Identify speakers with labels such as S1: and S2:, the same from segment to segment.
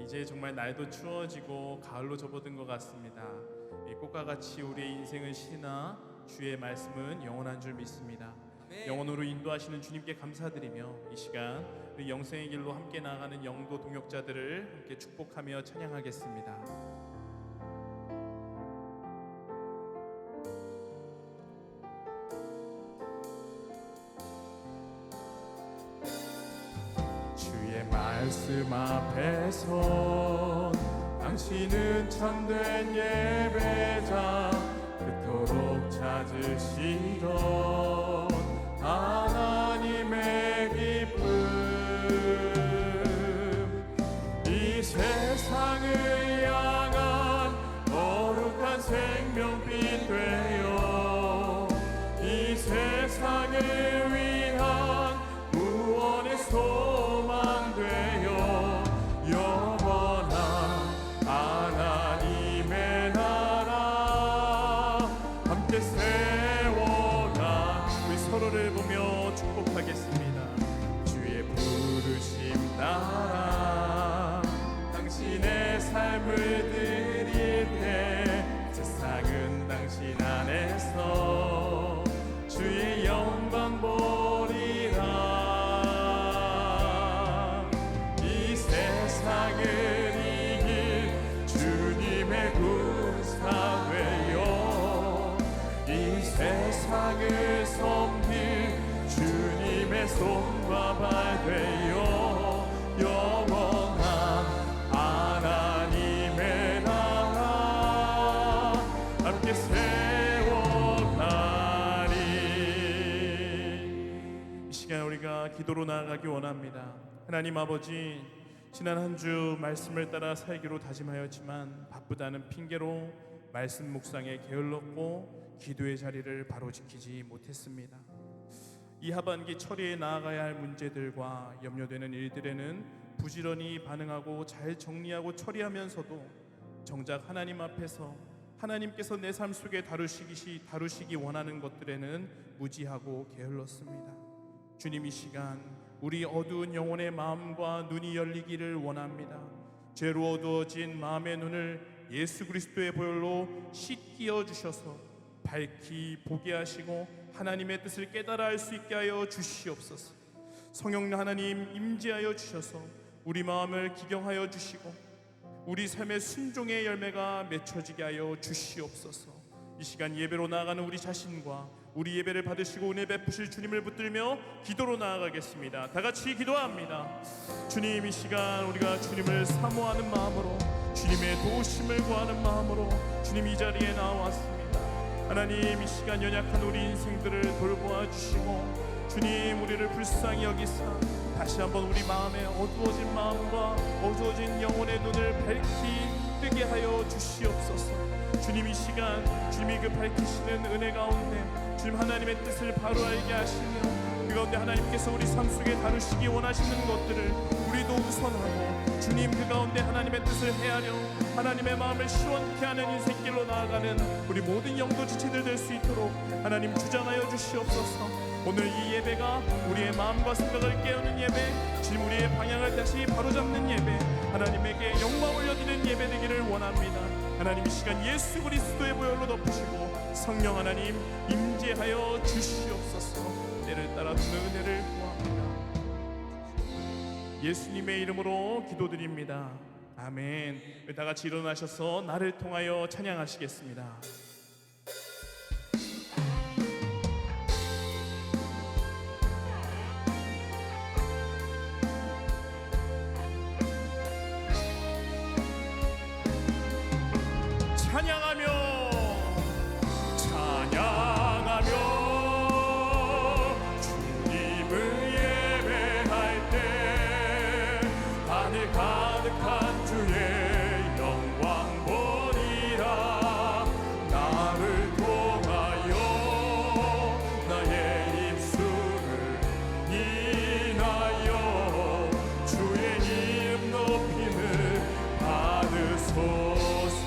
S1: 이제 정말 날도 추워지고 가을로 접어든 것 같습니다. 이 꽃과 같이 우리의 인생은 시나 주의 말씀은 영원한 줄 믿습니다. 영원으로 인도하시는 주님께 감사드리며 이 시간 우리 영생의 길로 함께 나아가는 영도 동역자들을 함께 축복하며 찬양하겠습니다. 주의 말씀 앞에서 당신은 참된 예배자, 그토록 찾으시던 하나님의 기쁨, 이 세상을 향한 거룩한 생명빛 되어 이 세상을 위한 구원의 소망 되어 영원한 하나님의 나라 함께 세워가 우리 서로를 보며 축복하겠습니다. 주의 부르심 따라 당신의 삶을 드릴 때 세상은 당신 안에서 주의 영광 보리라. 이 세상을 이길 주님의 군사 되어 이 세상을 섬길 주님의 손과 발 되어 영원한 하나님의 나라 함께 세워가리. 이 시간 우리가 기도로 나아가기 원합니다. 하나님 아버지, 지난 한 주 말씀을 따라 살기로 다짐하였지만 바쁘다는 핑계로 말씀 묵상에 게을렀고 기도의 자리를 바로 지키지 못했습니다. 이 하반기 처리해 나아가야 할 문제들과 염려되는 일들에는 부지런히 반응하고 잘 정리하고 처리하면서도 정작 하나님 앞에서 하나님께서 내 삶 속에 다루시기 원하는 것들에는 무지하고 게을렀습니다. 주님, 이 시간 우리 어두운 영혼의 마음과 눈이 열리기를 원합니다. 죄로 어두워진 마음의 눈을 예수 그리스도의 보혈로 씻겨 주셔서 밝히 보게 하시고 하나님의 뜻을 깨달아 알 수 있게 하여 주시옵소서. 성령 하나님 임재하여 주셔서 우리 마음을 기경하여 주시고 우리 삶의 순종의 열매가 맺혀지게 하여 주시옵소서. 이 시간 예배로 나아가는 우리 자신과 우리 예배를 받으시고 은혜 베푸실 주님을 붙들며 기도로 나아가겠습니다. 다 같이 기도합니다. 주님, 이 시간 우리가 주님을 사모하는 마음으로 주님의 도우심을 구하는 마음으로 주님 이 자리에 나왔습니다. 하나님, 이 시간 연약한 우리 인생들을 돌보아 주시고 주님 우리를 불쌍히 여기사 다시 한번 우리 마음에 어두워진 마음과 어두워진 영혼의 눈을 밝히 뜨게 하여 주시옵소서. 주님, 이 시간 주님이 그 밝히시는 은혜 가운데 주님 하나님의 뜻을 바로 알게 하시며 그 가운데 하나님께서 우리 삶 속에 다루시기 원하시는 것들을 우리도 우선하고 주님 그 가운데 하나님의 뜻을 헤아려 하나님의 마음을 시원케 하는 인생길로 나아가는 우리 모든 영도 지체들 될 수 있도록 하나님 주장하여 주시옵소서. 오늘 이 예배가 우리의 마음과 생각을 깨우는 예배, 주님 우리의 방향을 다시 바로잡는 예배, 하나님에게 영광 올려드리는 예배 되기를 원합니다. 하나님, 이 시간 예수 그리스도의 보혈로 덮으시고 성령 하나님 임재하여 주시옵소서. 때를 따라 주는 은혜를 구합니다. 예수님의 이름으로 기도드립니다. 아멘. 다 같이 일어나셔서 나를 통하여 찬양하시겠습니다. 찬양하며 주님을 예배할 때 하늘 가득한 주의 영광 보리라. 나를 통하여 나의 입술을 인하여 주의 이름 높임을 받으소서.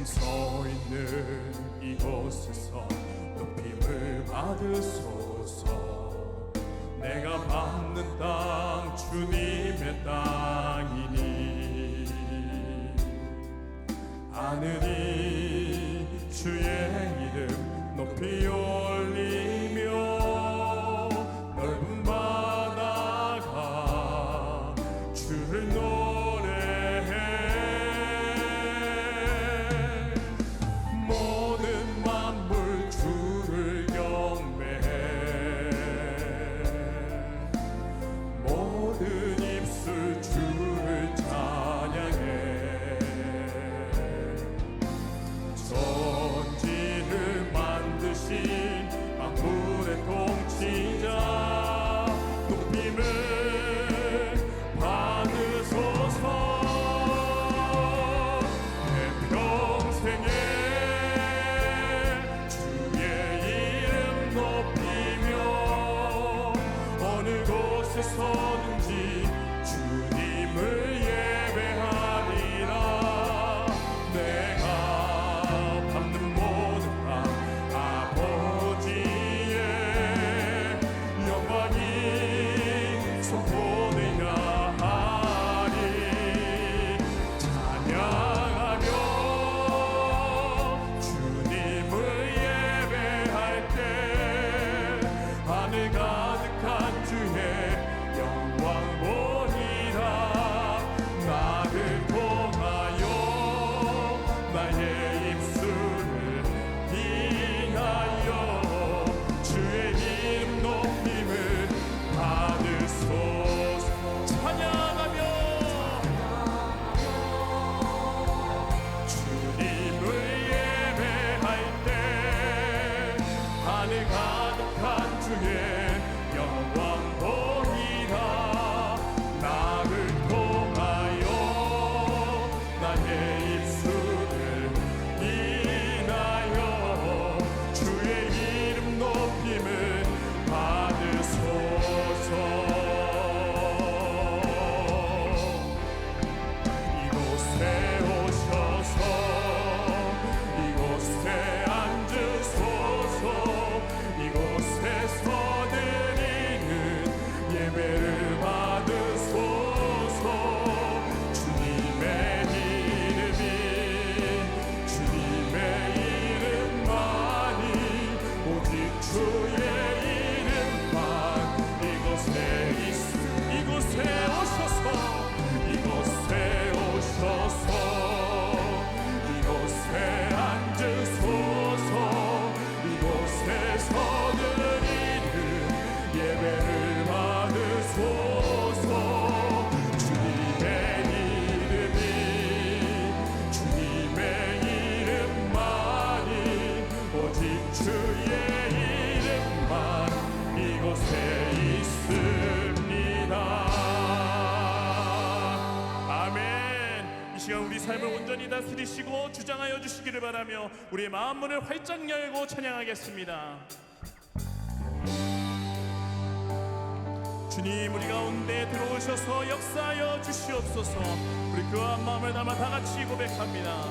S1: 서 있는 이곳에서 높임을 받으소서. 곳에서든지 주님을 예배하리라. 내가 밟는 모든 강 아버지의 영광이 선포되야 하리. 찬양하며 주님을 예배할 때 하늘 가득한 주의 영광 보리라. 나를 통하여 나의 입술을 빙하여 주의 이름 높임을 받으소서. 찬양하며 주님을 예배할 때 하늘 가득한 주의 영광 보리라. 나를 통하여 나의 입술을 인하여 주의 이름 높임을 받으소서. 이곳에 오셔서 이곳에 앉으소서. 이곳에서 드리는 예배를 받으소서. 주님의 이름이 주님의 이름만이 오직 주의 이름만 이곳에 이곳에 오셔서 이곳에 오셔서 이곳에 앉으소서. 이곳에서 드리는 예배를 받으소서. 주님의 이름이 주님의 이름만이 오직 주의 이름만 이곳에 있습니다. 아멘. 이 시간 우리 삶을 온전히 다스리시고 주장하여 주시기를 바라며 우리의 마음 문을 활짝 열고 찬양하겠습니다. 주님 우리 가운데 들어오셔서 역사하여 주시옵소서. 우리 그와 마음을 담아 다 같이 고백합니다.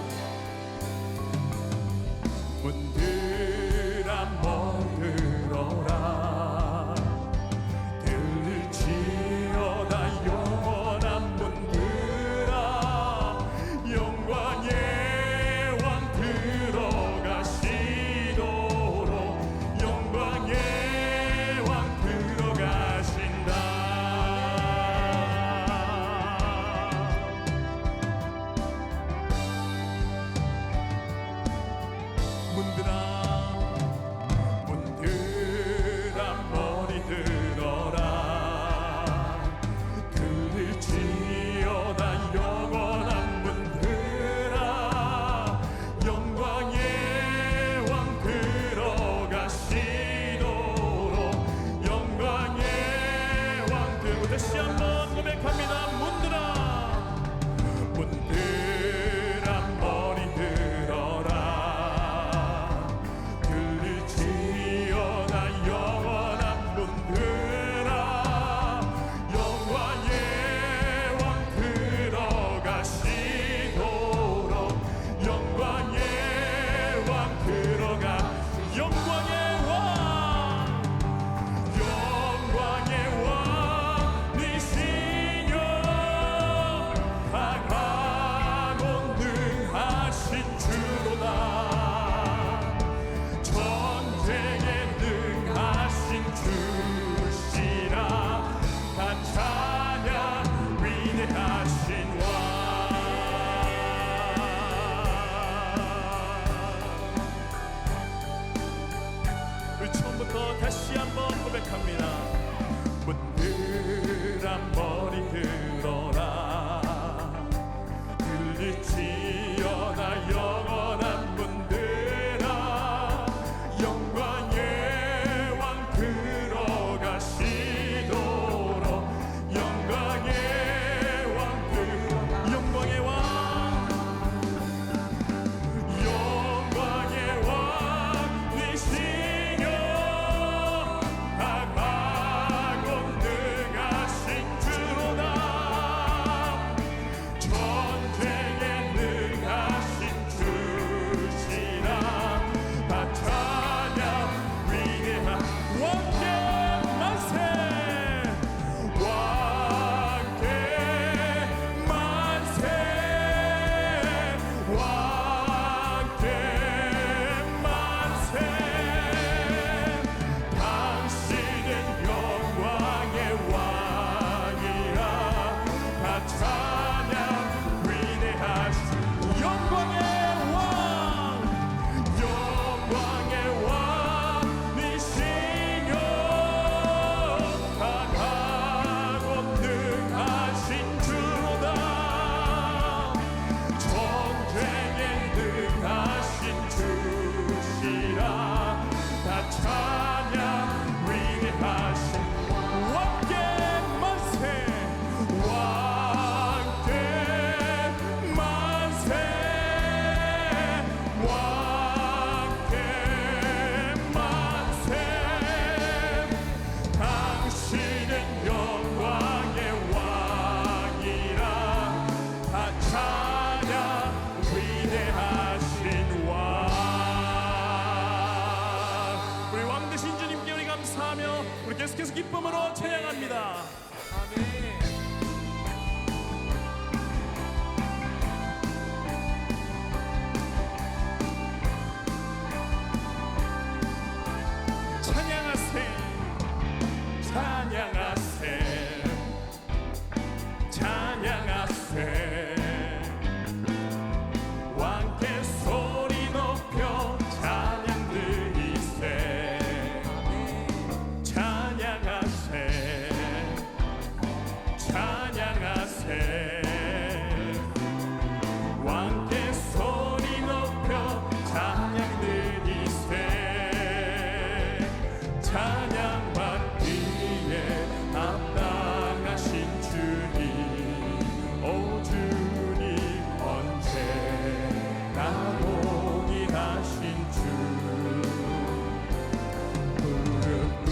S1: 문들아 멀들어라 들을지어다 영원한 문들아 영광의 왕 들어가시도록 영광의 왕 들어가신다. 문들아 감사하며 우리 계속해서 기쁨으로 찬양합니다.
S2: 아멘.
S1: 찬양하세 찬양하세 찬양하세 왕께 소리 높여 찬양 드리세 찬양하세 찬양하세 왕께 소리 높여 찬양 드리세 찬양받기에 합당하신 주님 오 주님 언제나 동일하신 주 무릎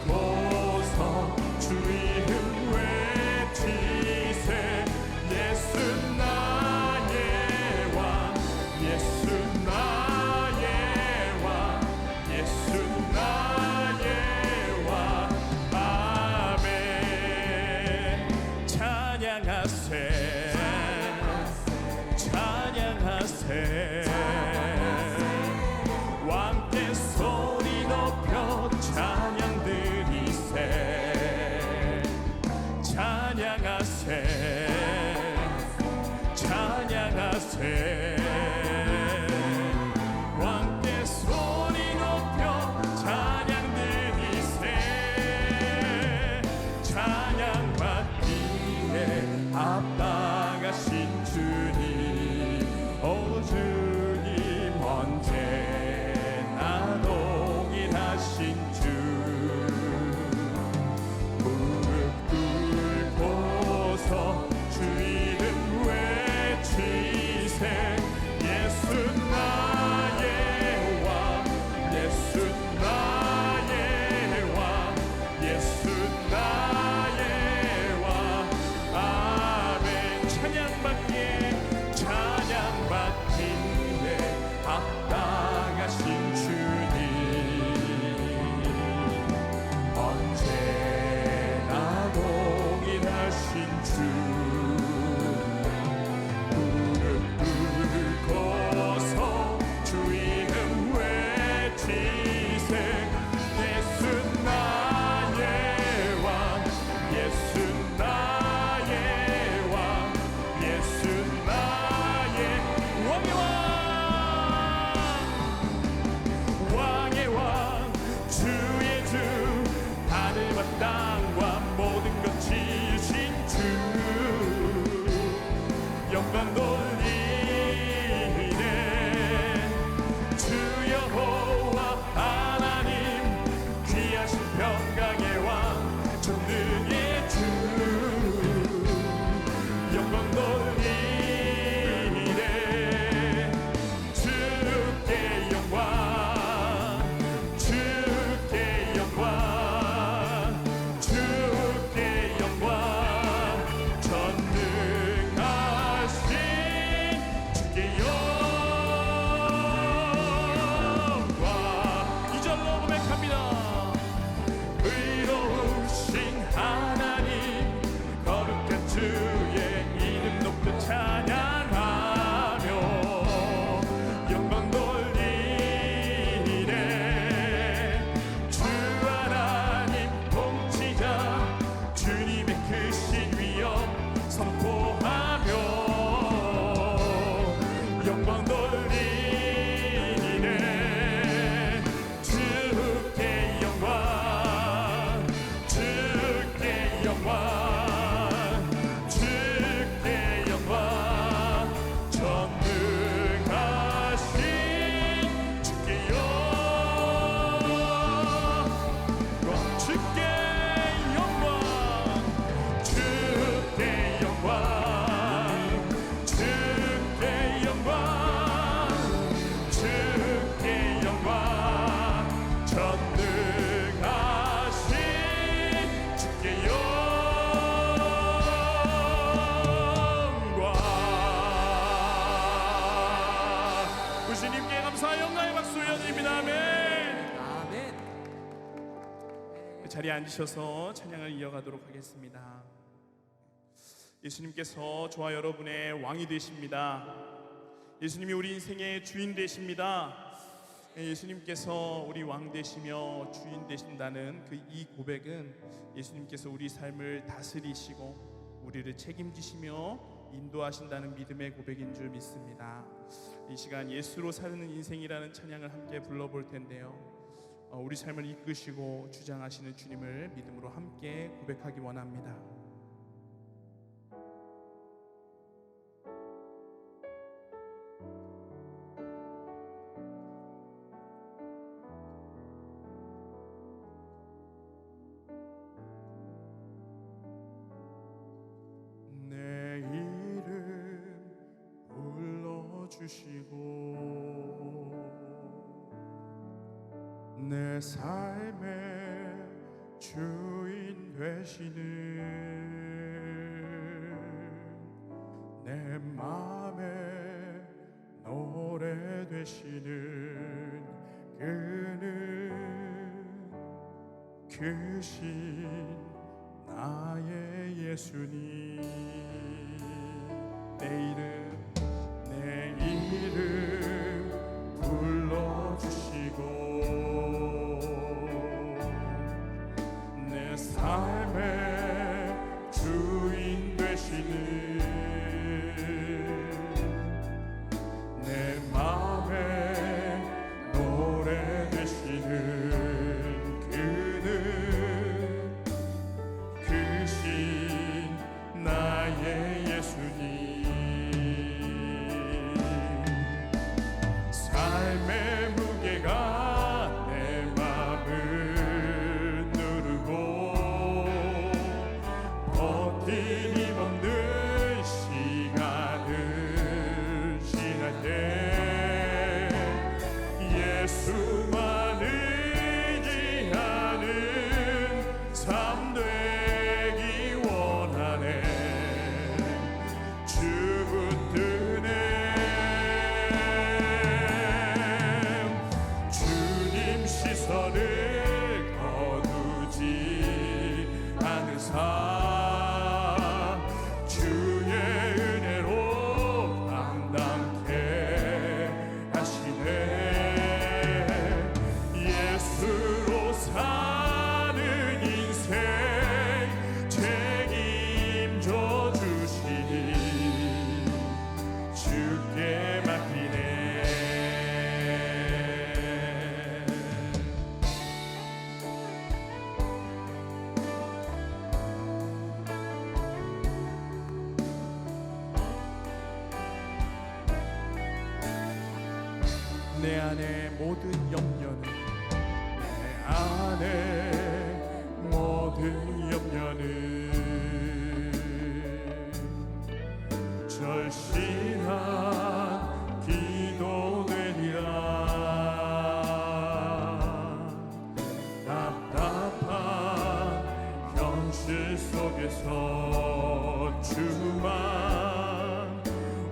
S1: 꿇고서 주 이름 외치세 예수 나의 왕 예수 나의 왕 예수 나의 왕 아멘 찬양하세 찬양하세 왕께 소리 높여 찬양 드리세 찬양하세 찬양하세 왕께 소리 높여 찬양 드리세 찬양받기에 합당하신 주님 오 주님 언제나 동일하신 주 무릎 꿇고서 주 이름 외치세 예수 나의 왕 예수 나의 왕 예수 나의 왕 아멘 찬양받기에 찬양받기에 합당하신 주님 언제나 동일하신 주 무릎 꿇고서 주 이름 외치세 예수 나의 왕 예수 나의 왕 예수 나의 왕의 왕 왕의 왕 주의 주 하늘과 땅과 모든 것 지으신 주 영광 돌리네 주 여호와 하나님 귀하신 평강의 왕 전능의 주 영광 돌리네 주께 영광 주께 영광 주께 영광 전능하신 주께 영광 이 절로 고백합니다 의로우신 하나님 그 자리에 앉으셔서 찬양을 이어가도록 하겠습니다. 예수님께서 저와 여러분의 왕이 되십니다. 예수님이 우리 인생의 주인 되십니다. 예수님께서 우리 왕 되시며 주인 되신다는 그 이 고백은 예수님께서 우리 삶을 다스리시고 우리를 책임지시며 인도하신다는 믿음의 고백인 줄 믿습니다. 이 시간 예수로 사는 인생이라는 찬양을 함께 불러볼 텐데요, 우리 삶을 이끄시고 주장하시는 주님을 믿음으로 함께 고백하기 원합니다. 내 이름 불러주시고 내 삶의 주인 되시는 내 맘에 노래 되시는 그는 크신 나의 예수님. 내 이름 불러주시고 내 삶의 주인 되시는 내 맘에 노래 되시는 그는 크신 나의 예수님. 삶의 무게가 내 맘을 누르고 버티기 없는 시간을 지날 때 예수만 의지하는 삶 되기 원하네. 주붙드네. 주님 시선을 거두지 않은 삶 주의 은혜로 담담케 하시네. 예수로 사는 인생 책임져 주시니 주께 맡기네. 내 안에 모든 염려는 내 안에 모든 염려는 절실한 기도되리라. 답답한 현실 속에서 주만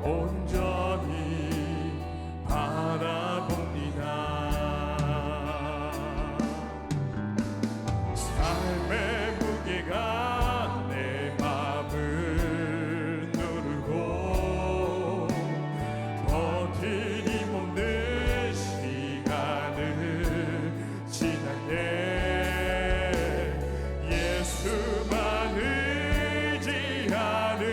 S1: 온전히 바라봅니다. 삶의 무게가 내 맘을 누르고 버티기 못는 시간을 지날 때 예수만 의지하는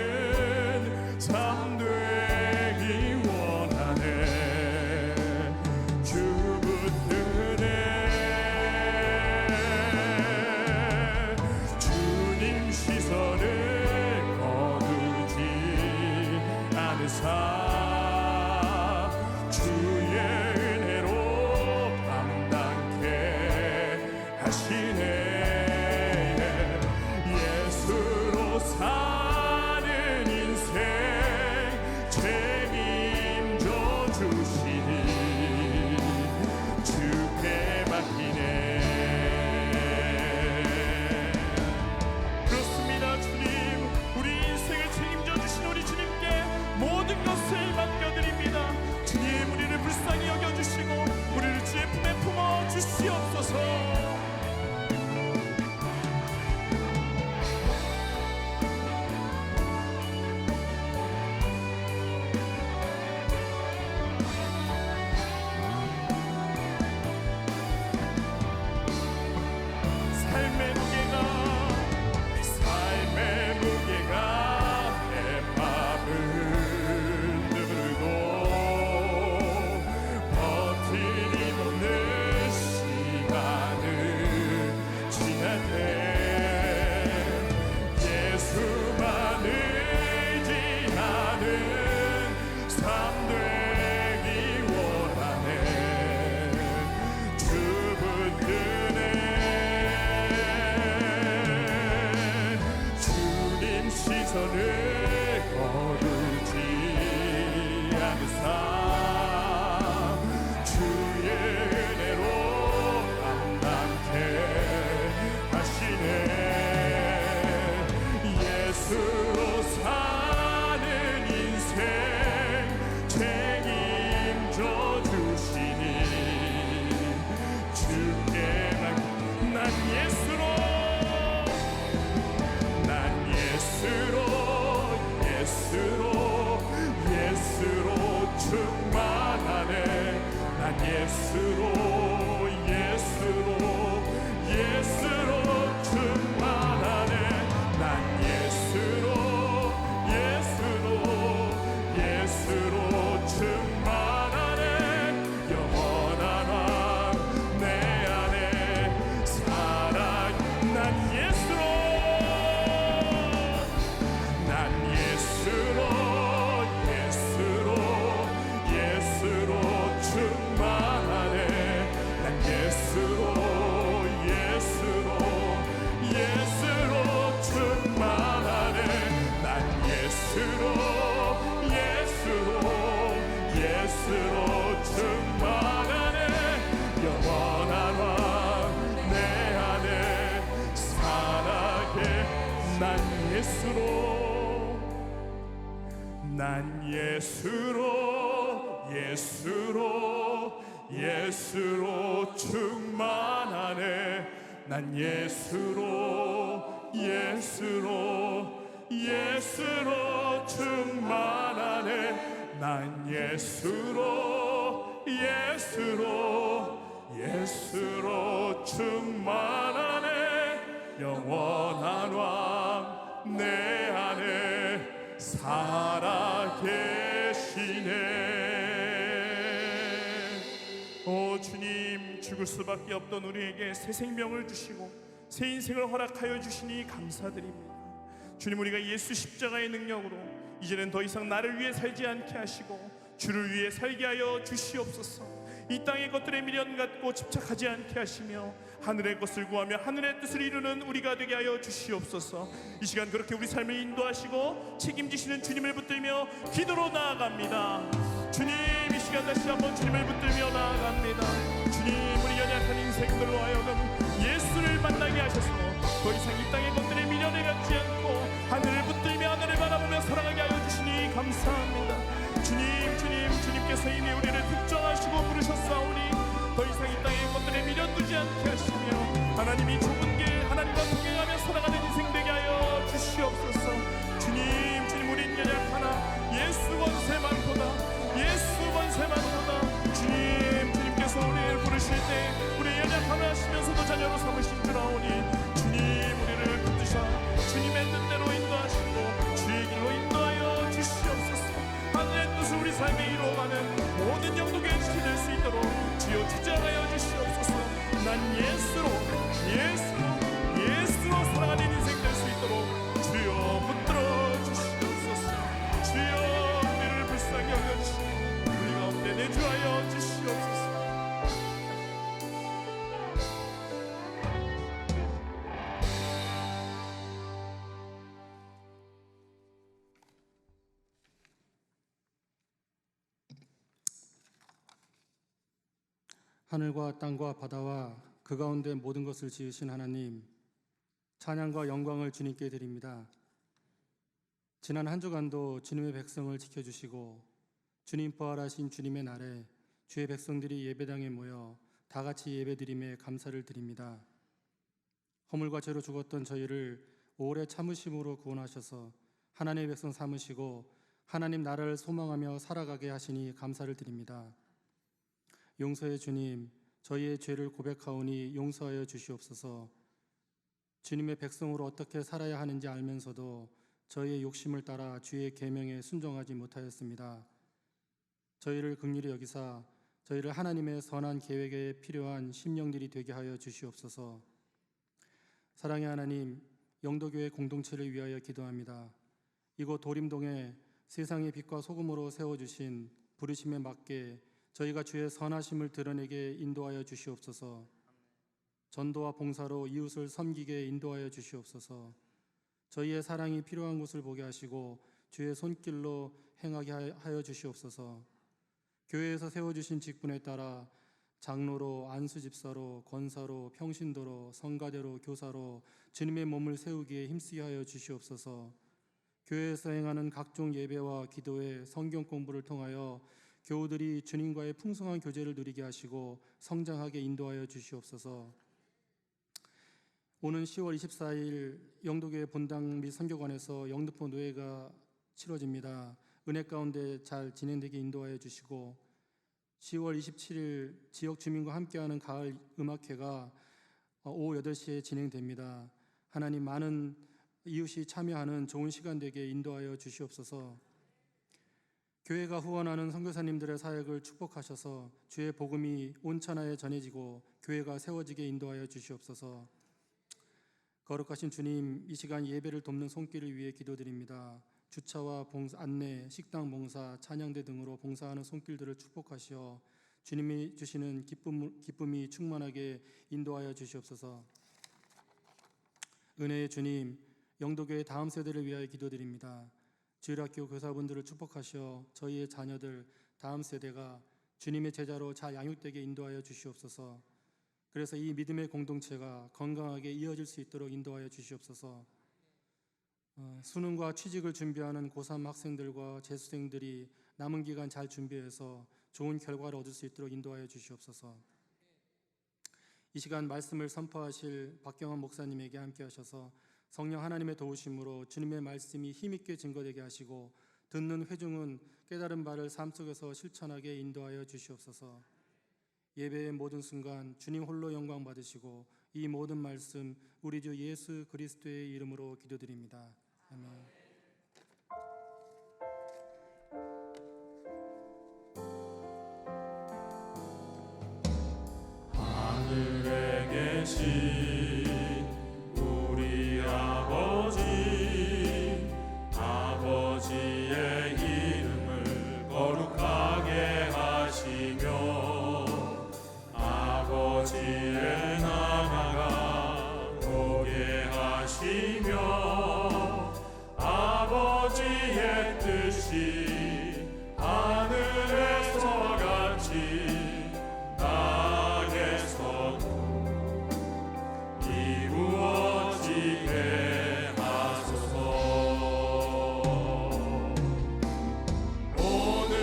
S1: 난 예수로, 난 예수로, 예수로 충만하네. 난 예수로 충만하네. 난 예수로 충만하네. 영원한 왕 내 안에 살아계시네. 오 주님, 죽을 수밖에 없던 우리에게 새 생명을 주시고 새 인생을 허락하여 주시니 감사드립니다. 주님, 우리가 예수 십자가의 능력으로 이제는 더 이상 나를 위해 살지 않게 하시고 주를 위해 살게 하여 주시옵소서. 이 땅의 것들에 미련 갖고 집착하지 않게 하시며 하늘의 것을 구하며 하늘의 뜻을 이루는 우리가 되게 하여 주시옵소서. 이 시간 그렇게 우리 삶을 인도하시고 책임지시는 주님을 붙들며 기도로 나아갑니다. 주님, 이 시간 다시 한번 주님을 붙들며 나아갑니다. 주님, 우리 연약한 인생들로 하여금 예수를 만나게 하셔서 더 이상 이 땅의 것들에 미련을 갖지 않고 하늘을 붙들며 하늘을 바라보며 살아가게 하여 주시니 감사합니다. 주님께서 이미 우리를 특정하시고 부르셨사오니 더 이상 이 땅의 것들에 미련 두지 않게 하시며 하나님이 좁은 길 하나님과 동행하며 살아가는 인생 되게 하여 주시옵소서. 주님, 우린 연약하나 예수 권세 많도다. 주님께서 우리를 부르실 때 우리의 연약함을 아시면서도 자녀로 삼으신 줄 아오니 주님, 우리를 붙드셔 주님의 뜻대로 인도하시고 주의 길로 인도하여 주시옵소서. 하늘의 뜻을 우리 삶에 이루어가는 모든 영도교회 지켜낼 수 있도록 주여 주장하여 주시옵소서. 난 예수로 살아가는 인생 될 수 있도록 주여 붙들어 주시옵소서. 주여 우리를 불쌍히 여겨주시고 우리 가운데 내주하여 주시옵소서.
S2: 하늘과 땅과 바다와 그 가운데 모든 것을 지으신 하나님, 찬양과 영광을 주님께 드립니다. 지난 한 주간도 주님의 백성을 지켜주시고 주님 부활하신 주님의 날에 주의 백성들이 예배당에 모여 다 같이 예배드림에 감사를 드립니다. 허물과 죄로 죽었던 저희를 오래 참으심으로 구원하셔서 하나님의 백성 삼으시고 하나님 나라를 소망하며 살아가게 하시니 감사를 드립니다. 용서의 주님, 저희의 죄를 고백하오니 용서하여 주시옵소서. 주님의 백성으로 어떻게 살아야 하는지 알면서도 저희의 욕심을 따라 주의 계명에 순종하지 못하였습니다. 저희를 긍휼히 여기사 저희를 하나님의 선한 계획에 필요한 심령들이 되게 하여 주시옵소서. 사랑의 하나님, 영도교회 공동체를 위하여 기도합니다. 이곳 도림동에 세상의 빛과 소금으로 세워주신 부르심에 맞게 저희가 주의 선하심을 드러내게 인도하여 주시옵소서. 전도와 봉사로 이웃을 섬기게 인도하여 주시옵소서. 저희의 사랑이 필요한 곳을 보게 하시고 주의 손길로 행하게 하여 주시옵소서. 교회에서 세워주신 직분에 따라 장로로, 안수집사로, 권사로, 평신도로, 성가대로, 교사로 주님의 몸을 세우기에 힘쓰게 하여 주시옵소서. 교회에서 행하는 각종 예배와 기도회, 성경 공부를 통하여 교우들이 주님과의 풍성한 교제를 누리게 하시고 성장하게 인도하여 주시옵소서. 오는 10월 24일 영도교회 본당 및 선교관에서 영등포 노예가 치러집니다. 은혜 가운데 잘 진행되게 인도하여 주시고 10월 27일 지역 주민과 함께하는 가을 음악회가 오후 8시에 진행됩니다. 하나님, 많은 이웃이 참여하는 좋은 시간 되게 인도하여 주시옵소서. 교회가 후원하는 선교사님들의 사역을 축복하셔서 주의 복음이 온 천하에 전해지고 교회가 세워지게 인도하여 주시옵소서. 거룩하신 주님, 이 시간 예배를 돕는 손길을 위해 기도드립니다. 주차와 안내, 식당 봉사, 찬양대 등으로 봉사하는 손길들을 축복하시어 주님이 주시는 기쁨이 충만하게 인도하여 주시옵소서. 은혜의 주님, 영도교회 다음 세대를 위하여 기도드립니다. 주일학교 교사분들을 축복하시어 저희의 자녀들 다음 세대가 주님의 제자로 잘 양육되게 인도하여 주시옵소서. 그래서 이 믿음의 공동체가 건강하게 이어질 수 있도록 인도하여 주시옵소서. 수능과 취직을 준비하는 고3 학생들과 재수생들이 남은 기간 잘 준비해서 좋은 결과를 얻을 수 있도록 인도하여 주시옵소서. 이 시간 말씀을 선포하실 박경원 목사님에게 함께 하셔서 성령 하나님의 도우심으로 주님의 말씀이 힘있게 증거되게 하시고 듣는 회중은 깨달은 바를 삶 속에서 실천하게 인도하여 주시옵소서. 예배의 모든 순간 주님 홀로 영광 받으시고 이 모든 말씀 우리 주 예수 그리스도의 이름으로 기도드립니다. 아멘.
S1: 하늘에 계신 우리 아버지의 이름을 거룩하게 하시며 아버지의 나라가 오게 하시며 아버지의 뜻이 하늘에서와 같이 땅에서도 이루어지게 하소서. 오늘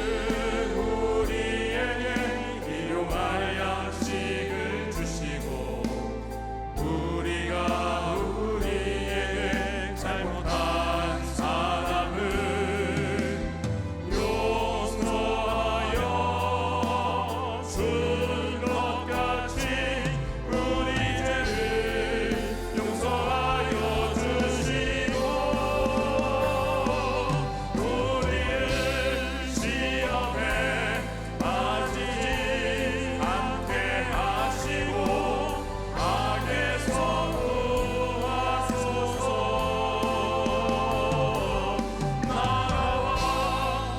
S1: 우리에게 일용할 양식을 주시고 우리가 우리에게 잘못한 사람을 용서하여 준 것 같이 우리 죄를 용서하여 주시고 우리를 시험에 빠지지 않게 하시고 악에서 구하소서. 나라와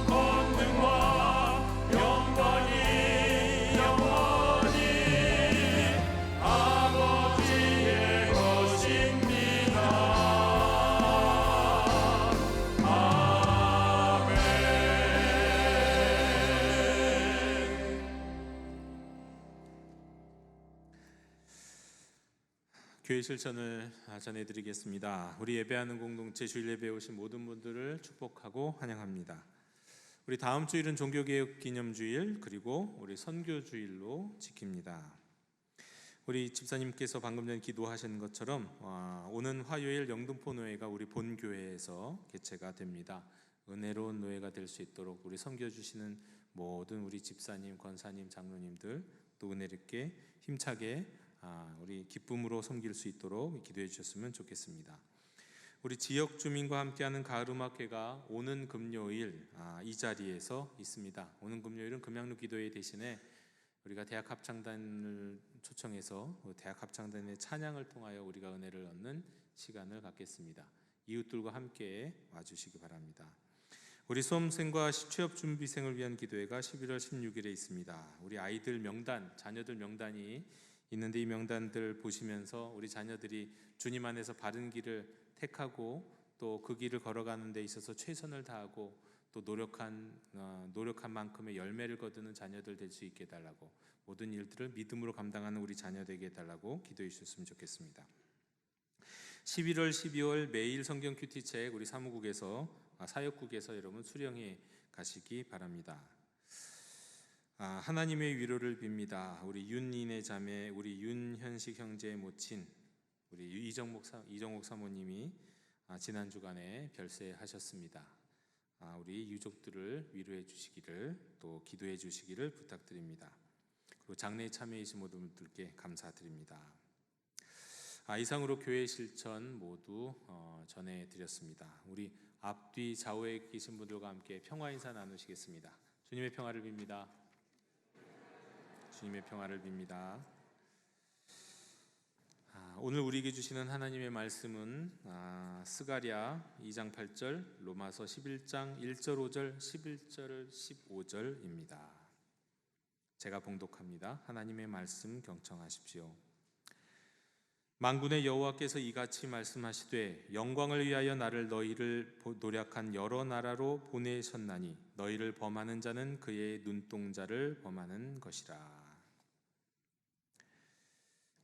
S1: 권능과 영광이 영원히 아버지의 것입니다. 아멘.
S3: 교회 실천을 전해드리겠습니다. 우리 예배하는 공동체 주일 예배에 오신 모든 분들을 축복하고 환영합니다. 우리 다음 주일은 종교개혁 기념주일 그리고 우리 선교주일로 지킵니다. 우리 집사님께서 방금 전에 기도하신 것처럼 오는 화요일 영등포 노회가 우리 본교회에서 개최가 됩니다. 은혜로운 노회가 될 수 있도록 우리 섬겨주시는 모든 우리 집사님, 권사님, 장로님들 또 은혜롭게 힘차게 우리 기쁨으로 섬길 수 있도록 기도해 주셨으면 좋겠습니다. 우리 지역 주민과 함께하는 가을음악회가 오는 금요일 이 자리에서 있습니다. 오는 금요일은 금양로 기도회 대신에 우리가 대학 합창단을 초청해서 대학 합창단의 찬양을 통하여 우리가 은혜를 얻는 시간을 갖겠습니다. 이웃들과 함께 와주시기 바랍니다. 우리 수험생과 취업 준비생을 위한 기도회가 11월 16일에 있습니다. 우리 아이들 명단, 자녀들 명단이 있는데 이 명단들 보시면서 우리 자녀들이 주님 안에서 바른 길을 택하고 또 그 길을 걸어가는 데 있어서 최선을 다하고 또 노력한 만큼의 열매를 거두는 자녀들 될 수 있게 해달라고, 모든 일들을 믿음으로 감당하는 우리 자녀 되게 해달라고 기도해 주셨으면 좋겠습니다. 11월, 12월 매일 성경 큐티책 우리 사무국에서 사역국에서 여러분 수령해 가시기 바랍니다. 하나님의 위로를 빕니다. 우리 윤인의 자매, 우리 윤현식 형제의 모친 우리 이정옥 사모님이 지난 주간에 별세하셨습니다. 우리 유족들을 위로해 주시기를 또 기도해 주시기를 부탁드립니다. 그리고 장례에 참여해 주신 모든 분들께 감사드립니다. 이상으로 교회 실천 모두 전해드렸습니다. 우리 앞뒤 좌우에 계신 분들과 함께 평화 인사 나누시겠습니다. 주님의 평화를 빕니다. 주님의 평화를 빕니다. 오늘 우리에게 주시는 하나님의 말씀은 스가랴 2장 8절, 로마서 11장 1절 5절 11절 15절입니다. 제가 봉독합니다. 하나님의 말씀 경청하십시오. 만군의 여호와께서 이같이 말씀하시되 영광을 위하여 나를 너희를 노력한 여러 나라로 보내셨나니 너희를 범하는 자는 그의 눈동자를 범하는 것이라.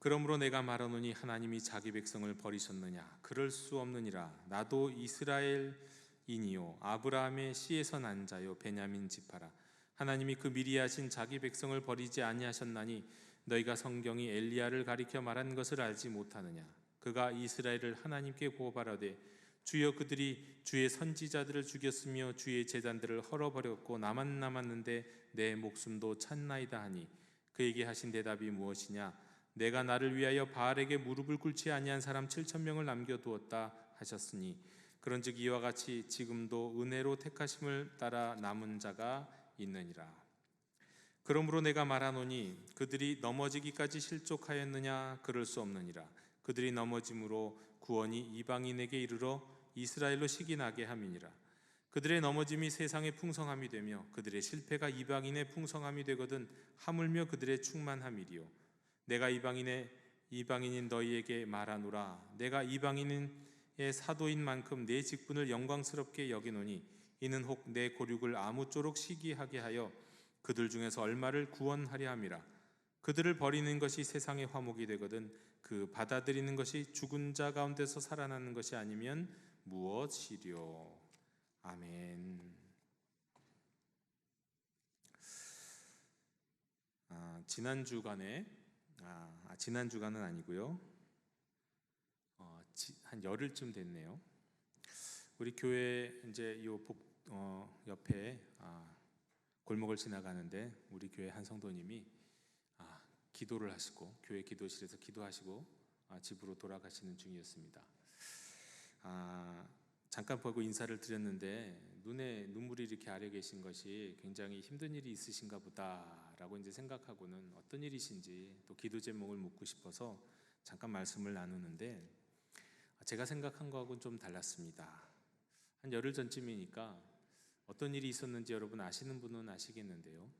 S3: 그러므로 내가 말하노니 하나님이 자기 백성을 버리셨느냐? 그럴 수 없느니라. 나도 이스라엘이니요 아브라함의 씨에서 난 자요 베냐민 지파라. 하나님이 그 미리 하신 자기 백성을 버리지 아니하셨나니 너희가 성경이 엘리야를 가리켜 말한 것을 알지 못하느냐? 그가 이스라엘을 하나님께 고발하되 주여 그들이 주의 선지자들을 죽였으며 주의 제단들을 헐어버렸고 나만 남았는데 내 목숨도 찼나이다 하니 그에게 하신 대답이 무엇이냐? 내가 나를 위하여 바알에게 무릎을 꿇지 아니한 사람 7,000명을 남겨두었다 하셨으니 그런즉 이와 같이 지금도 은혜로 택하심을 따라 남은 자가 있느니라. 그러므로 내가 말하노니 그들이 넘어지기까지 실족하였느냐? 그럴 수 없느니라. 그들이 넘어짐으로 구원이 이방인에게 이르러 이스라엘로 시기나게 함이니라. 그들의 넘어짐이 세상의 풍성함이 되며 그들의 실패가 이방인의 풍성함이 되거든 하물며 그들의 충만함이리요. 내가 이방인인 너희에게 말하노라. 내가 이방인의 사도인 만큼 내 직분을 영광스럽게 여기노니 이는 혹 내 고륙을 아무쪼록 시기하게 하여 그들 중에서 얼마를 구원하려 함이라. 그들을 버리는 것이 세상의 화목이 되거든 그 받아들이는 것이 죽은 자 가운데서 살아나는 것이 아니면 무엇이뇨. 아멘. 지난 주간은 아니고요. 한 열흘쯤 됐네요. 우리 교회 이제 옆에 골목을 지나가는데 우리 교회 한 성도님이 기도를 하시고 교회 기도실에서 기도하시고 집으로 돌아가시는 중이었습니다. 잠깐 보고 인사를 드렸는데 눈에 눈물이 이렇게 아려 계신 것이 굉장히 힘든 일이 있으신가 보다라고 이제 생각하고는 어떤 일이신지 또 기도 제목을 묻고 싶어서 잠깐 말씀을 나누는데 제가 생각한 거하고는 좀 달랐습니다. 한 열흘 전쯤이니까 어떤 일이 있었는지 여러분 아시는 분은 아시겠는데요.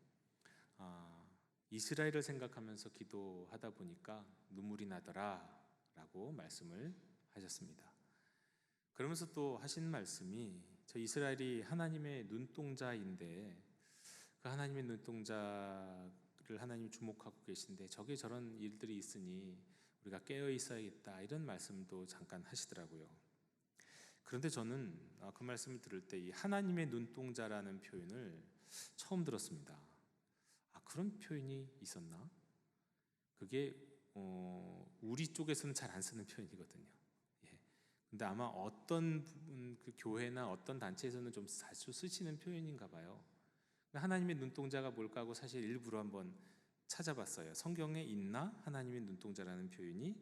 S3: 이스라엘을 생각하면서 기도하다 보니까 눈물이 나더라라고 말씀을 하셨습니다. 그러면서 또 하신 말씀이 저 이스라엘이 하나님의 눈동자인데 그 하나님의 눈동자를 하나님이 주목하고 계신데 저게 저런 일들이 있으니 우리가 깨어 있어야겠다 이런 말씀도 잠깐 하시더라고요. 그런데 저는 그 말씀을 들을 때 이 하나님의 눈동자라는 표현을 처음 들었습니다. 그런 표현이 있었나? 그게 우리 쪽에서는 잘 안 쓰는 표현이거든요. 근데 아마 어떤 그 교회나 어떤 단체에서는 좀 자주 쓰시는 표현인가 봐요. 하나님의 눈동자가 뭘까 하고 사실 일부러 한번 찾아봤어요. 성경에 있나? 하나님의 눈동자라는 표현이.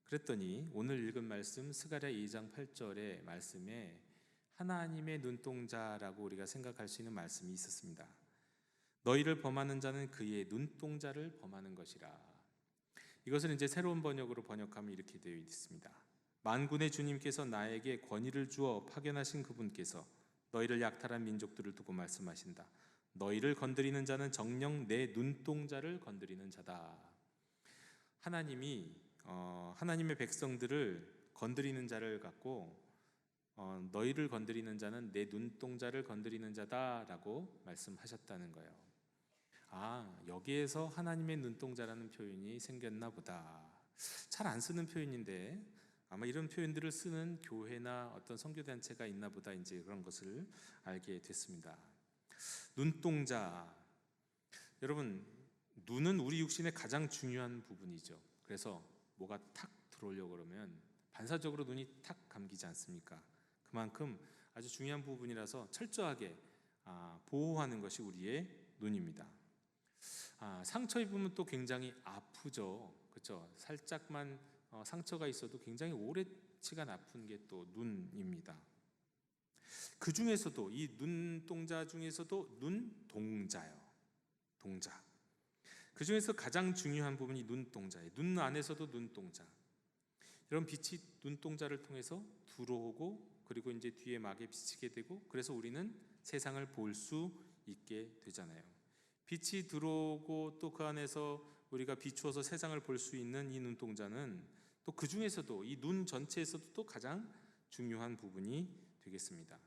S3: 그랬더니 오늘 읽은 말씀 스가랴 2장 8절의 말씀에 하나님의 눈동자라고 우리가 생각할 수 있는 말씀이 있었습니다. 너희를 범하는 자는 그의 눈동자를 범하는 것이라. 이것을 이제 새로운 번역으로 번역하면 이렇게 되어 있습니다. 만군의 주님께서 나에게 권위를 주어 파견하신 그분께서 너희를 약탈한 민족들을 두고 말씀하신다. 너희를 건드리는 자는 정녕 내 눈동자를 건드리는 자다. 하나님이 하나님의 백성들을 건드리는 자를 갖고 너희를 건드리는 자는 내 눈동자를 건드리는 자다라고 말씀하셨다는 거예요. 여기에서 하나님의 눈동자라는 표현이 생겼나 보다. 잘 안 쓰는 표현인데 아마 이런 표현들을 쓰는 교회나 어떤 선교단체가 있나 보다 이제 그런 것을 알게 됐습니다. 눈동자. 여러분, 눈은 우리 육신의 가장 중요한 부분이죠. 그래서 뭐가 탁 들어오려고 그러면 반사적으로 눈이 탁 감기지 않습니까? 그만큼 아주 중요한 부분이라서 철저하게 보호하는 것이 우리의 눈입니다. 상처 입으면 또 굉장히 아프죠. 그렇죠? 살짝만 상처가 있어도 굉장히 오래 시간 아픈 게 또 눈입니다. 그 중에서도 이 눈동자 중에서도 눈동자요. 동자. 그 중에서 가장 중요한 부분이 눈동자예요. 눈 안에서도 눈동자. 이런 빛이 눈동자를 통해서 들어오고 그리고 이제 뒤에 막에 비치게 되고 그래서 우리는 세상을 볼 수 있게 되잖아요. 빛이 들어오고 또 그 안에서 우리가 비추어서 세상을 볼 수 있는 이 눈동자는 또 그 중에서도 이 눈 전체에서도 또 가장 중요한 부분이 되겠습니다.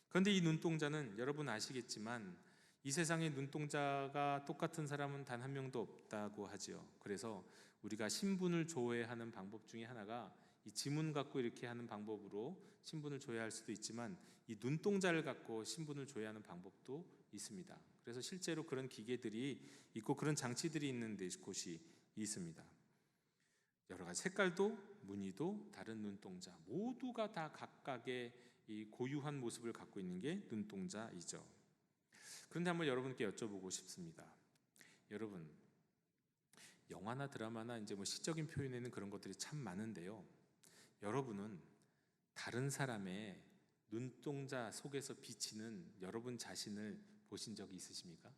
S3: 그런데 이 눈동자는 여러분 아시겠지만 이 세상에 눈동자가 똑같은 사람은 단 한 명도 없다고 하죠. 그래서 우리가 신분을 조회하는 방법 중에 하나가 이 지문 갖고 이렇게 하는 방법으로 신분을 조회할 수도 있지만 이 눈동자를 갖고 신분을 조회하는 방법도 있습니다. 그래서 실제로 그런 기계들이 있고 그런 장치들이 있는 곳이 있습니다. 여러 가지 색깔도 무늬도 다른 눈동자 모두가 다 각각의 이 고유한 모습을 갖고 있는 게 눈동자이죠. 그런데 한번 여러분께 여쭤보고 싶습니다. 여러분, 영화나 드라마나 이제 뭐 시적인 표현에는 그런 것들이 참 많은데요. 여러분은 다른 사람의 눈동자 속에서 비치는 여러분 자신을 보신 적이 있으십니까?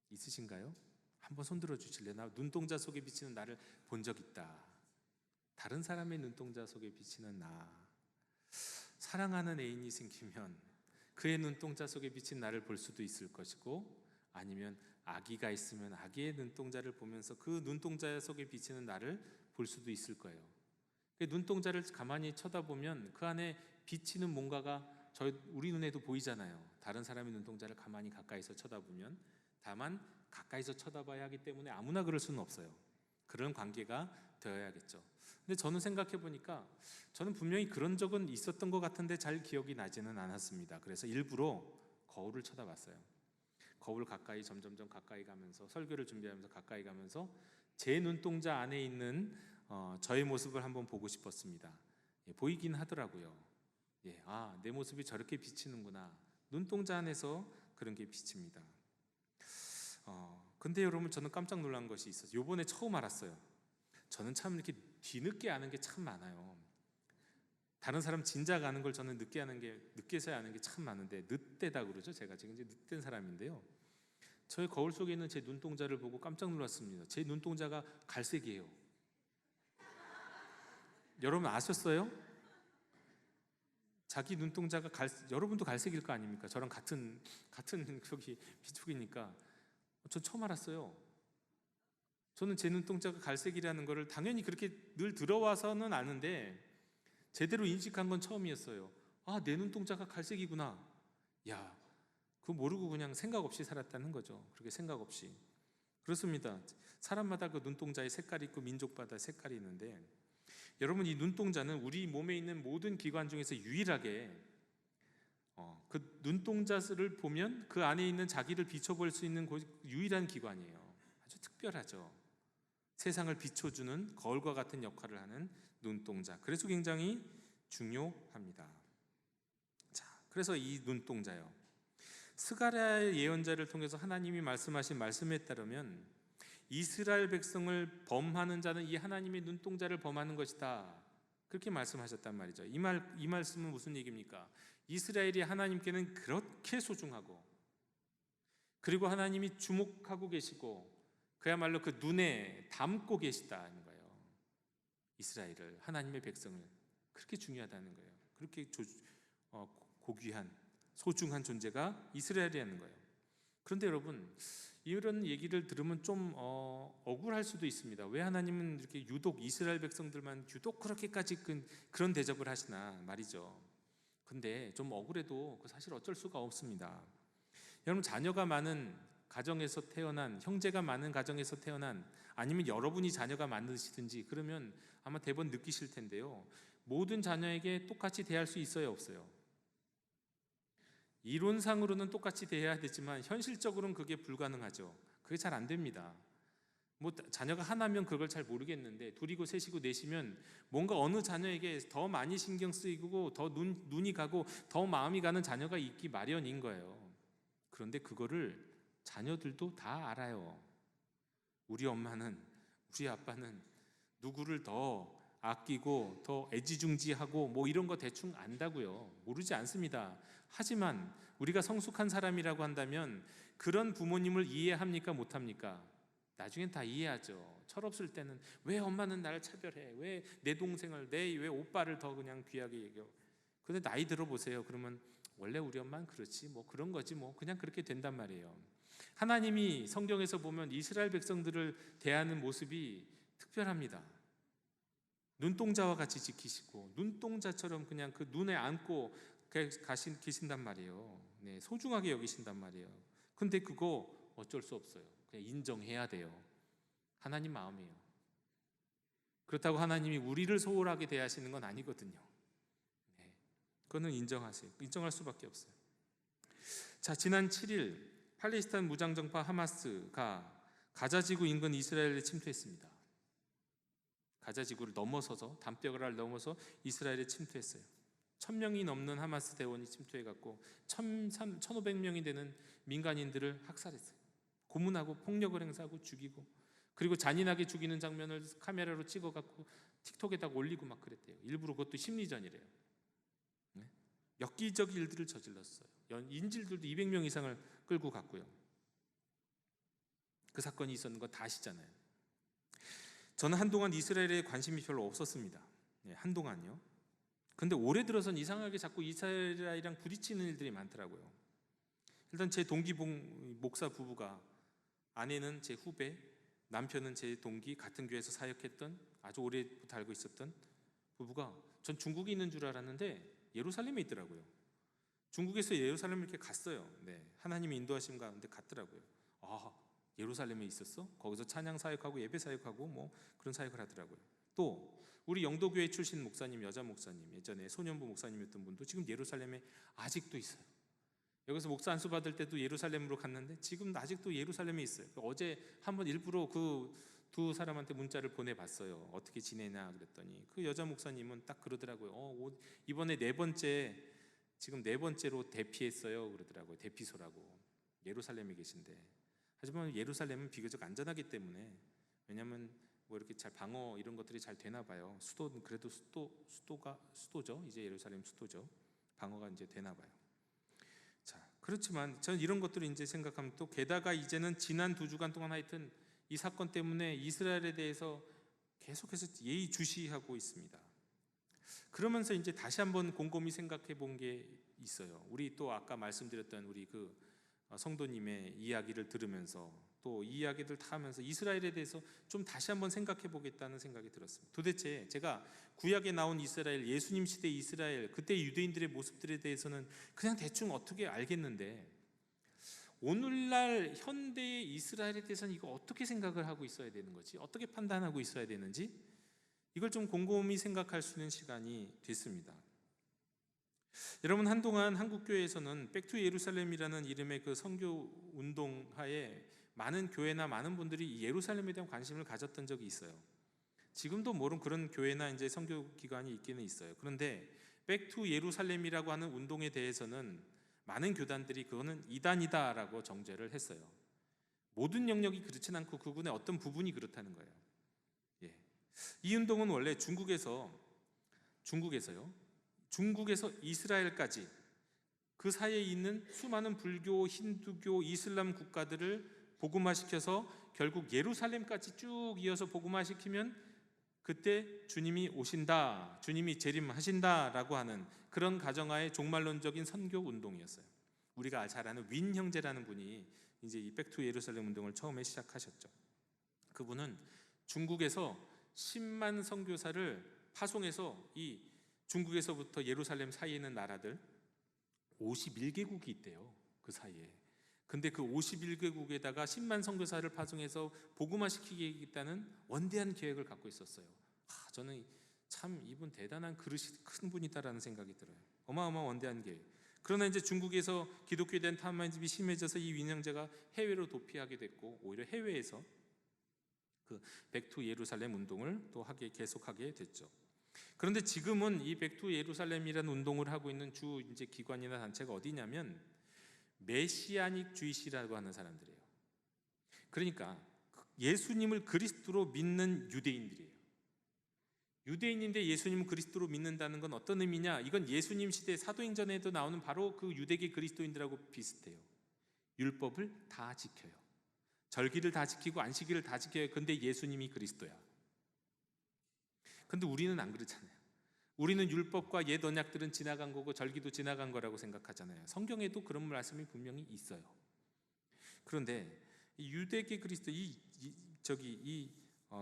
S3: 있으신가요? 한번 손들어 주실래요? 나 눈동자 속에 비치는 나를 본 적 있다. 다른 사람의 눈동자 속에 비치는 나. 사랑하는 애인이 생기면 그의 눈동자 속에 비친 나를 볼 수도 있을 것이고, 아니면 아기가 있으면 아기의 눈동자를 보면서 그 눈동자 속에 비치는 나를 볼 수도 있을 거예요. 그 눈동자를 가만히 쳐다보면 그 안에 비치는 뭔가가 우리 눈에도 보이잖아요. 다른 사람의 눈동자를 가만히 가까이서 쳐다보면. 다만 가까이서 쳐다봐야 하기 때문에 아무나 그럴 수는 없어요. 그런 관계가 되어야겠죠. 근데 저는 생각해 보니까 저는 분명히 그런 적은 있었던 것 같은데 잘 기억이 나지는 않았습니다. 그래서 일부러 거울을 쳐다봤어요. 거울 가까이 점점점 가까이 가면서 설교를 준비하면서 가까이 가면서 제 눈동자 안에 있는 저의 모습을 한번 보고 싶었습니다. 보이긴 하더라고요. 내 모습이 저렇게 비치는구나. 눈동자 안에서 그런 게 비칩니다. 근데 여러분, 저는 깜짝 놀란 것이 있어요. 요번에 처음 알았어요. 저는 참 이렇게 뒤늦게 아는 게 참 많아요. 다른 사람 진작 아는 걸 저는 늦게서야 아는 게 참 많은데, 늦대다 그러죠. 제가 지금 이제 늦된 사람인데요. 저의 거울 속에 있는 제 눈동자를 보고 깜짝 놀랐습니다. 제 눈동자가 갈색이에요. 여러분 아셨어요? 자기 눈동자가 여러분도 갈색일 거 아닙니까? 저랑 같은 저기 비축이니까. 저 처음 알았어요. 저는 제 눈동자가 갈색이라는 거를 당연히 그렇게 늘 들어와서는 아는데 제대로 인식한 건 처음이었어요. 내 눈동자가 갈색이구나. 그거 모르고 그냥 생각 없이 살았다는 거죠. 그렇게 생각 없이. 그렇습니다. 사람마다 그 눈동자의 색깔이 있고 민족마다 색깔이 있는데, 여러분, 이 눈동자는 우리 몸에 있는 모든 기관 중에서 유일하게 그 눈동자를 보면 그 안에 있는 자기를 비춰볼 수 있는 유일한 기관이에요. 아주 특별하죠. 세상을 비춰주는 거울과 같은 역할을 하는 눈동자. 그래서 굉장히 중요합니다. 자, 그래서 이 눈동자요. 스가랴의 예언자를 통해서 하나님이 말씀하신 말씀에 따르면 이스라엘 백성을 범하는 자는 이 하나님의 눈동자를 범하는 것이다. 그렇게 말씀하셨단 말이죠. 이 말씀은 무슨 얘기입니까? 이스라엘이 하나님께는 그렇게 소중하고, 그리고 하나님이 주목하고 계시고 그야말로 그 눈에 담고 계시다는 거예요. 이스라엘을, 하나님의 백성을 그렇게 중요하다는 거예요. 그렇게 고귀한 소중한 존재가 이스라엘이라는 거예요. 그런데 여러분, 이런 얘기를 들으면 좀 억울할 수도 있습니다. 왜 하나님은 이렇게 유독 이스라엘 백성들만 유독 그렇게까지 그런 대접을 하시나 말이죠. 근데 좀 억울해도 사실 어쩔 수가 없습니다. 여러분, 자녀가 많은 가정에서 태어난, 형제가 많은 가정에서 태어난, 아니면 여러분이 자녀가 많으시든지 그러면 아마 대번 느끼실 텐데요. 모든 자녀에게 똑같이 대할 수 있어요, 없어요? 이론상으로는 똑같이 대해야 되지만 현실적으로는 그게 불가능하죠. 그게 잘 안 됩니다. 자녀가 하나면 그걸 잘 모르겠는데 둘이고 셋이고 넷이면 뭔가 어느 자녀에게 더 많이 신경 쓰이고 더 눈이 가고 더 마음이 가는 자녀가 있기 마련인 거예요. 그런데 그거를 자녀들도 다 알아요. 우리 엄마는, 우리 아빠는 누구를 더 아끼고 더 애지중지하고 이런 거 대충 안다고요. 모르지 않습니다. 하지만 우리가 성숙한 사람이라고 한다면 그런 부모님을 이해합니까? 못합니까? 나중엔 다 이해하죠. 철없을 때는 왜 엄마는 나를 차별해? 왜 내 동생을, 왜 오빠를 더 그냥 귀하게 여겨? 근데 나이 들어보세요. 그러면 원래 우리 엄마는 그렇지, 그런 거지, 그냥 그렇게 된단 말이에요. 하나님이 성경에서 보면 이스라엘 백성들을 대하는 모습이 특별합니다. 눈동자와 같이 지키시고 눈동자처럼 그냥 그 눈에 안고 계신단 말이에요. 소중하게 여기신단 말이에요. 근데 그거 어쩔 수 없어요. 그냥 인정해야 돼요. 하나님 마음이에요. 그렇다고 하나님이 우리를 소홀하게 대하시는 건 아니거든요. 네, 그거는 인정할 수밖에 없어요. 자, 지난 7일 팔레스타인 무장정파 하마스가 가자지구 인근 이스라엘에 침투했습니다. 가자지구를 넘어서서 담벼락을 넘어서 이스라엘에 침투했어요. 1000명이 넘는 하마스 대원이 침투해갖고 1500명이 되는 민간인들을 학살했어요. 고문하고 폭력을 행사하고 죽이고, 그리고 잔인하게 죽이는 장면을 카메라로 찍어갖고 틱톡에다가 올리고 막 그랬대요. 일부러 그것도 심리전이래요. 네? 엽기적 일들을 저질렀어요. 인질들도 200명 이상을 끌고 갔고요. 그 사건이 있었는 거 다 아시잖아요. 저는 한동안 이스라엘에 관심이 별로 없었습니다. 네, 한동안요. 근데 올해 들어선 이상하게 자꾸 이스라엘이랑 부딪히는 일들이 많더라고요. 일단 제 동기 목사 부부가, 아내는 제 후배, 남편은 제 동기, 같은 교회에서 사역했던, 아주 오래부터 알고 있었던 부부가, 전 중국에 있는 줄 알았는데 예루살렘에 있더라고요. 중국에서 예루살렘을 이렇게 갔어요. 네, 하나님의 인도하심 가운데 갔더라고요. 아, 예루살렘에 있었어? 거기서 찬양 사역하고 예배 사역하고 뭐 그런 사역을 하더라고요. 또 우리 영도교회 출신 목사님, 여자 목사님, 예전에 소년부 목사님이었던 분도 지금 예루살렘에 아직도 있어요. 여기서 목사 안수 받을 때도 예루살렘으로 갔는데 지금 아직도 예루살렘에 있어요. 어제 한번 일부러 그 두 사람한테 문자를 보내봤어요. 어떻게 지내냐 그랬더니 그 여자 목사님은 딱 그러더라고요. 이번에 지금 네 번째로 대피했어요 그러더라고요. 대피소라고. 예루살렘에 계신데, 하지만 예루살렘은 비교적 안전하기 때문에, 왜냐하면 뭐 이렇게 잘 방어 이런 것들이 잘 되나 봐요. 수도는 그래도 수도죠. 이제 예루살렘 수도죠. 방어가 이제 되나 봐요. 자, 그렇지만 저는 이런 것들을 이제 생각하면, 또 게다가 이제는 지난 2주간 동안 하여튼 이 사건 때문에 이스라엘에 대해서 계속해서 예의주시하고 있습니다. 그러면서 이제 다시 한번 곰곰이 생각해 본 게 있어요. 우리 또 아까 말씀드렸던 우리 그 성도님의 이야기를 들으면서, 또 이 이야기들 다 하면서 이스라엘에 대해서 좀 다시 한번 생각해 보겠다는 생각이 들었습니다. 도대체 제가 구약에 나온 이스라엘, 예수님 시대 이스라엘, 그때 유대인들의 모습들에 대해서는 그냥 대충 어떻게 알겠는데, 오늘날 현대의 이스라엘에 대해서는 이거 어떻게 생각을 하고 있어야 되는 거지? 어떻게 판단하고 있어야 되는지, 이걸 좀 곰곰이 생각할 수 있는 시간이 됐습니다. 여러분, 한동안 한국교회에서는 백투 예루살렘이라는 이름의 그 선교 운동하에 많은 교회나 많은 분들이 예루살렘에 대한 관심을 가졌던 적이 있어요. 지금도 모른 그런 교회나 이제 선교 기관이 있기는 있어요. 그런데 백투 예루살렘이라고 하는 운동에 대해서는 많은 교단들이 그거는 이단이다라고 정죄를 했어요. 모든 영역이 그렇진 않고 그분의 어떤 부분이 그렇다는 거예요. 예. 이 운동은 원래 중국에서요, 중국에서 이스라엘까지 그 사이에 있는 수많은 불교, 힌두교, 이슬람 국가들을 복음화시켜서 결국 예루살렘까지 쭉 이어서 복음화시키면 그때 주님이 오신다, 주님이 재림하신다라고 하는 그런 가정하에 종말론적인 선교 운동이었어요. 우리가 잘 아는 윈 형제라는 분이 이제 이 백투 예루살렘 운동을 처음에 시작하셨죠. 그분은 중국에서 10만 선교사를 파송해서 이 중국에서부터 예루살렘 사이에 있는 나라들 51개국이 있대요. 그 사이에. 근데 그 51개국에다가 10만 선교사를 파송해서 복음화시키겠다는 원대한 계획을 갖고 있었어요. 저는 참 이분 대단한 그릇이 큰 분이다라는 생각이 들어요. 어마어마한 원대한 계획. 그러나 이제 중국에서 기독교에 대한 탐욕이 심해져서 이 윈형제가 해외로 도피하게 됐고, 오히려 해외에서 그 백투 예루살렘 운동을 또 계속하게 됐죠. 그런데 지금은 이 백투 예루살렘이라는 운동을 하고 있는 주 이제 기관이나 단체가 어디냐면 메시아닉 주이시라고 하는 사람들이에요. 그러니까 예수님을 그리스도로 믿는 유대인들이에요. 유대인인데 예수님을 그리스도로 믿는다는 건 어떤 의미냐? 이건 예수님 시대 사도행전에도 나오는 바로 그 유대계 그리스도인들하고 비슷해요. 율법을 다 지켜요. 절기를 다 지키고 안식일을 다 지켜요. 근데 예수님이 그리스도야. 근데 우리는 안 그렇잖아요. 우리는 율법과 옛 언약들은 지나간 거고 절기도 지나간 거라고 생각하잖아요. 성경에도 그런 말씀이 분명히 있어요. 그런데 이 유대계 그리스도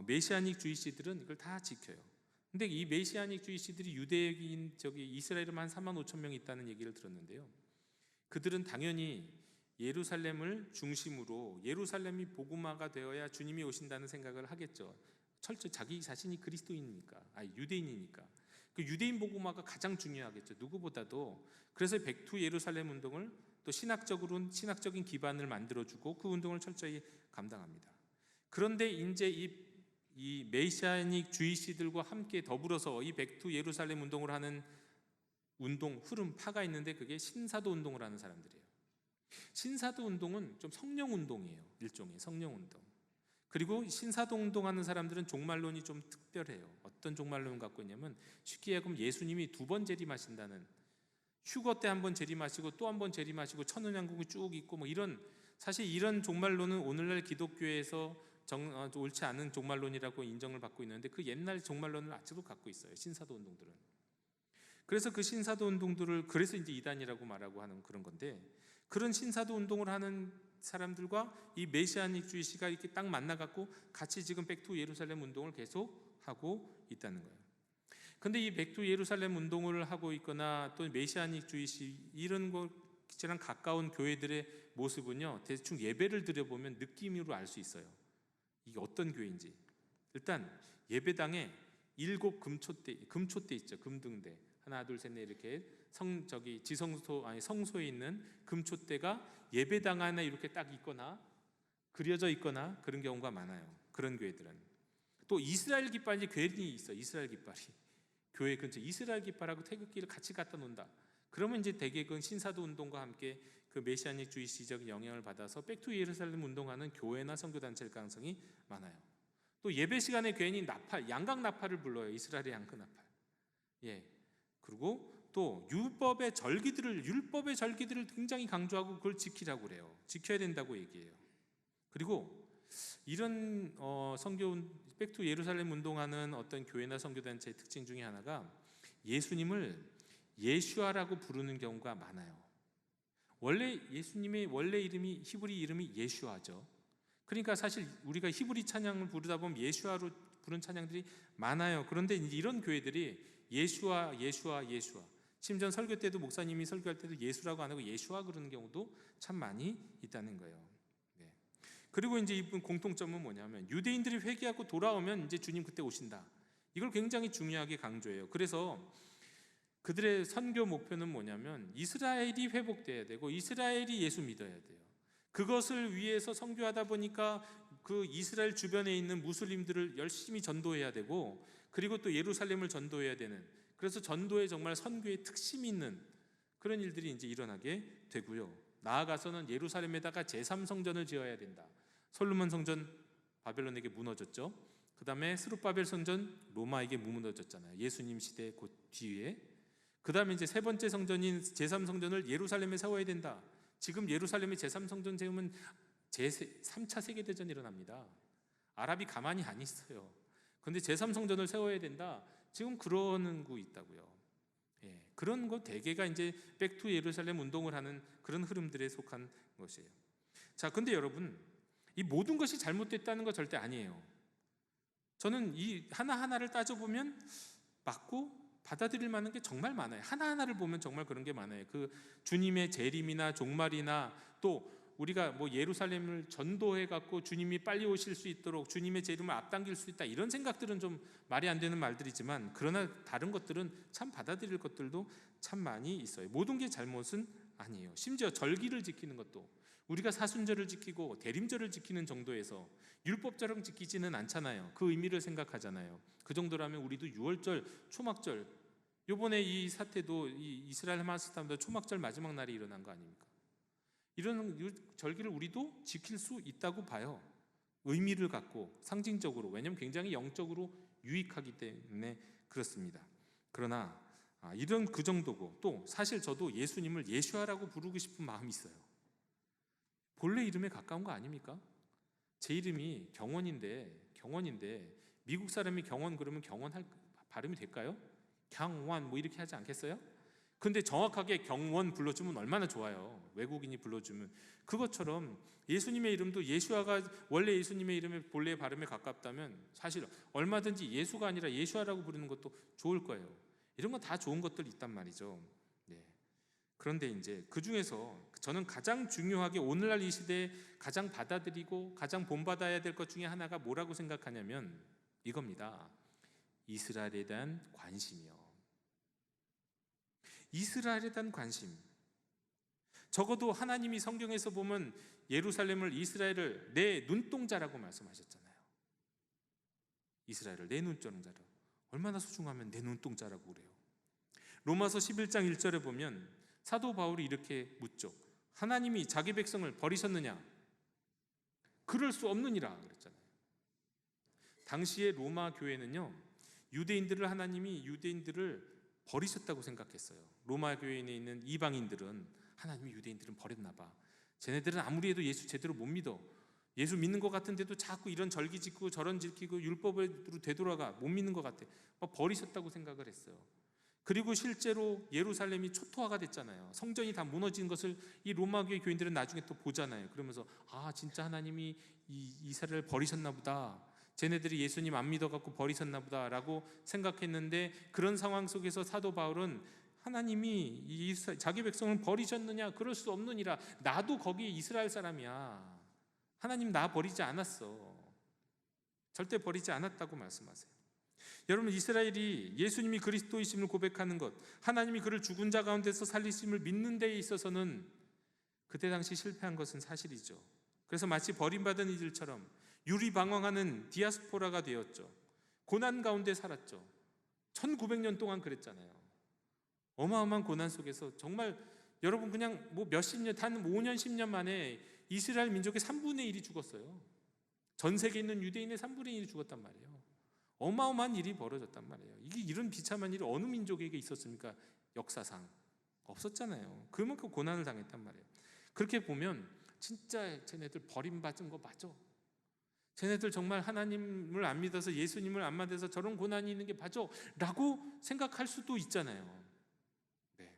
S3: 메시아닉 주의시들은 이걸 다 지켜요. 근데 이 메시아닉 주의시들이 유대인 이스라엘에만 한 4만 5천 명 있다는 얘기를 들었는데요. 그들은 당연히 예루살렘을 중심으로 예루살렘이 복음화가 되어야 주님이 오신다는 생각을 하겠죠. 철저히 자기 자신이 그리스도인이니까, 유대인이니까. 그 유대인 복음화가 가장 중요하겠죠. 누구보다도. 그래서 백투 예루살렘 운동을 또 신학적으로는 신학적인 기반을 만들어주고 그 운동을 철저히 감당합니다. 그런데 이제 이 메시아닉 주이시들과 함께 더불어서 이 백투 예루살렘 운동을 하는 운동, 흐름, 파가 있는데 그게 신사도 운동을 하는 사람들이에요. 신사도 운동은 좀 성령 운동이에요. 일종의 성령 운동. 그리고 신사도 운동하는 사람들은 종말론이 좀 특별해요. 어떤 종말론을 갖고 있냐면 쉽게 얘기하면 예수님이 2번 재림하신다는, 휴거 때 한 번 재림하시고 또 한 번 재림하시고 천운양국이 쭉 있고 뭐 이런, 사실 이런 종말론은 오늘날 기독교에서 옳지 않은 종말론이라고 인정을 받고 있는데 그 옛날 종말론을 아직도 갖고 있어요. 신사도 운동들은. 그래서 그 신사도 운동들을 그래서 이제 이단이라고 말하고 하는 그런 건데, 그런 신사도 운동을 하는 사람들과 이 메시아닉주의시가 이렇게 딱 만나갖고 같이 지금 백투 예루살렘 운동을 계속 하고 있다는 거예요. 근데 이 백투 예루살렘 운동을 하고 있거나 또 메시아닉주의시 이런 것이랑 가까운 교회들의 모습은요, 대충 예배를 드려보면 느낌으로 알 수 있어요. 이게 어떤 교회인지. 일단 예배당에 7 금초대 있죠. 금등대. 하나 둘 셋 넷 이렇게 성소에 있는 금초대가 예배당 안에 이렇게 딱 있거나 그려져 있거나 그런 경우가 많아요. 그런 교회들은. 또 이스라엘 깃발이 괜히 있어. 이스라엘 깃발이 교회 근처 이스라엘 깃발하고 태극기를 같이 갖다 놓는다. 그러면 이제 대개 그 신사도 운동과 함께 그 메시아닉 주의시적 영향을 받아서 백투 예루살렘 운동하는 교회나 선교 단체일 가능성이 많아요. 또 예배 시간에 괜히 나팔, 양각 나팔을 불러요. 이스라엘의 양각 나팔. 예. 그리고 또 율법의 절기들을 굉장히 강조하고 그걸 지키라고 그래요. 지켜야 된다고 얘기해요. 그리고 이런 백투 예루살렘 운동하는 어떤 교회나 선교 단체의 특징 중에 하나가 예수님을 예슈아라고 부르는 경우가 많아요. 원래 예수님의 원래 이름이 히브리 이름이 예슈아죠. 그러니까 사실 우리가 히브리 찬양을 부르다 보면 예슈아로 부른 찬양들이 많아요. 그런데 이런 교회들이 예슈아. 심지어 설교 때도 목사님이 설교할 때도 예수라고 안 하고 예슈아 그러는 경우도 참 많이 있다는 거예요. 네. 그리고 이제 이분 공통점은 뭐냐면 유대인들이 회개하고 돌아오면 이제 주님 그때 오신다. 이걸 굉장히 중요하게 강조해요. 그래서 그들의 선교 목표는 뭐냐면 이스라엘이 회복돼야 되고 이스라엘이 예수 믿어야 돼요. 그것을 위해서 선교하다 보니까 그 이스라엘 주변에 있는 무슬림들을 열심히 전도해야 되고, 그리고 또 예루살렘을 전도해야 되는, 그래서 전도에 정말 선교의 특심이 있는 그런 일들이 이제 일어나게 되고요. 나아가서는 예루살렘에다가 제3성전을 지어야 된다. 솔로몬 성전 바벨론에게 무너졌죠. 그 다음에 스룹바벨 성전 로마에게 무너졌잖아요. 예수님 시대 그 뒤에. 그 다음에 이제 세 번째 성전인 제3성전을 예루살렘에 세워야 된다. 지금 예루살렘에 제3성전 세우면 제3차 세계대전이 일어납니다. 아랍이 가만히 안 있어요. 그런데 제3성전을 세워야 된다. 지금 그러는 거 있다고요. 예, 그런 거 대개가 이제 백투 예루살렘 운동을 하는 그런 흐름들에 속한 것이에요. 자, 근데 여러분, 이 모든 것이 잘못됐다는 거 절대 아니에요. 저는 이 하나하나를 따져보면 맞고 받아들일 만한 게 정말 많아요. 하나하나를 보면 정말 그런 게 많아요. 그 주님의 재림이나 종말이나 또 우리가 뭐 예루살렘을 전도해 갖고 주님이 빨리 오실 수 있도록 주님의 재림을 앞당길 수 있다, 이런 생각들은 좀 말이 안 되는 말들이지만, 그러나 다른 것들은 참 받아들일 것들도 참 많이 있어요. 모든 게 잘못은 아니에요. 심지어 절기를 지키는 것도 우리가 사순절을 지키고 대림절을 지키는 정도에서 율법처럼 지키지는 않잖아요. 그 의미를 생각하잖아요. 그 정도라면 우리도 유월절, 초막절, 요번에 이 사태도 이 이스라엘 하마스 사람들 초막절 마지막 날이 일어난 거 아닙니까? 이런 절기를 우리도 지킬 수 있다고 봐요. 의미를 갖고 상징적으로. 왜냐하면 굉장히 영적으로 유익하기 때문에 그렇습니다. 그러나 이런 그 정도고, 또 사실 저도 예수님을 예슈아라고 부르고 싶은 마음이 있어요. 본래 이름에 가까운 거 아닙니까? 제 이름이 경원인데 미국 사람이 경원 그러면 경원할 발음이 될까요? 경원 뭐 이렇게 하지 않겠어요? 근데 정확하게 경원 불러주면 얼마나 좋아요. 외국인이 불러주면. 그것처럼 예수님의 이름도 예슈아가 원래 예수님의 이름의 본래 발음에 가깝다면 사실 얼마든지 예수가 아니라 예슈아라고 부르는 것도 좋을 거예요. 이런 건 다 좋은 것들이 있단 말이죠. 네. 그런데 이제 그 중에서 저는 가장 중요하게 오늘날 이 시대에 가장 받아들이고 가장 본받아야 될 것 중에 하나가 뭐라고 생각하냐면 이겁니다. 이스라엘에 대한 관심이요. 이스라엘에 대한 관심. 적어도 하나님이 성경에서 보면 예루살렘을, 이스라엘을 내 눈동자라고 말씀하셨잖아요. 이스라엘을 내 눈동자로. 얼마나 소중하면 내 눈동자라고 그래요. 로마서 11장 1절에 보면 사도 바울이 이렇게 묻죠. 하나님이 자기 백성을 버리셨느냐? 그럴 수 없느니라 그랬잖아요. 당시에 로마 교회는요, 하나님이 유대인들을 버리셨다고 생각했어요. 로마 교회에 있는 이방인들은 하나님이 유대인들은 버렸나 봐. 쟤네들은 아무리 해도 예수 제대로 못 믿어. 예수 믿는 것 같은데도 자꾸 이런 절기 짓고 저런 지키고 율법으로 되돌아가 못 믿는 것 같아. 버리셨다고 생각을 했어요. 그리고 실제로 예루살렘이 초토화가 됐잖아요. 성전이 다 무너진 것을 이 로마교회 교인들은 나중에 또 보잖아요. 그러면서 진짜 하나님이 이스라엘을 버리셨나 보다. 쟤네들이 예수님 안 믿어갖고 버리셨나 보다라고 생각했는데, 그런 상황 속에서 사도 바울은 하나님이 자기 백성을 버리셨느냐? 그럴 수 없느니라. 나도 거기 이스라엘 사람이야. 하나님 나 버리지 않았어. 절대 버리지 않았다고 말씀하세요. 여러분, 이스라엘이 예수님이 그리스도이심을 고백하는 것, 하나님이 그를 죽은 자 가운데서 살리심을 믿는 데에 있어서는 그때 당시 실패한 것은 사실이죠. 그래서 마치 버림받은 이들처럼 유리방황하는 디아스포라가 되었죠. 고난 가운데 살았죠. 1900년 동안 그랬잖아요. 어마어마한 고난 속에서 정말 여러분 그냥 몇십 년, 단 5년 10년 만에 이스라엘 민족의 3분의 1이 죽었어요. 전 세계에 있는 유대인의 3분의 1이 죽었단 말이에요. 어마어마한 일이 벌어졌단 말이에요. 이게 이런 비참한 일이 어느 민족에게 있었습니까? 역사상 없었잖아요. 그만큼 고난을 당했단 말이에요. 그렇게 보면 진짜 쟤네들 버림받은 거 맞아. 쟤네들 정말 하나님을 안 믿어서, 예수님을 안 믿어서 저런 고난이 있는 게 맞아 라고 생각할 수도 있잖아요. 네.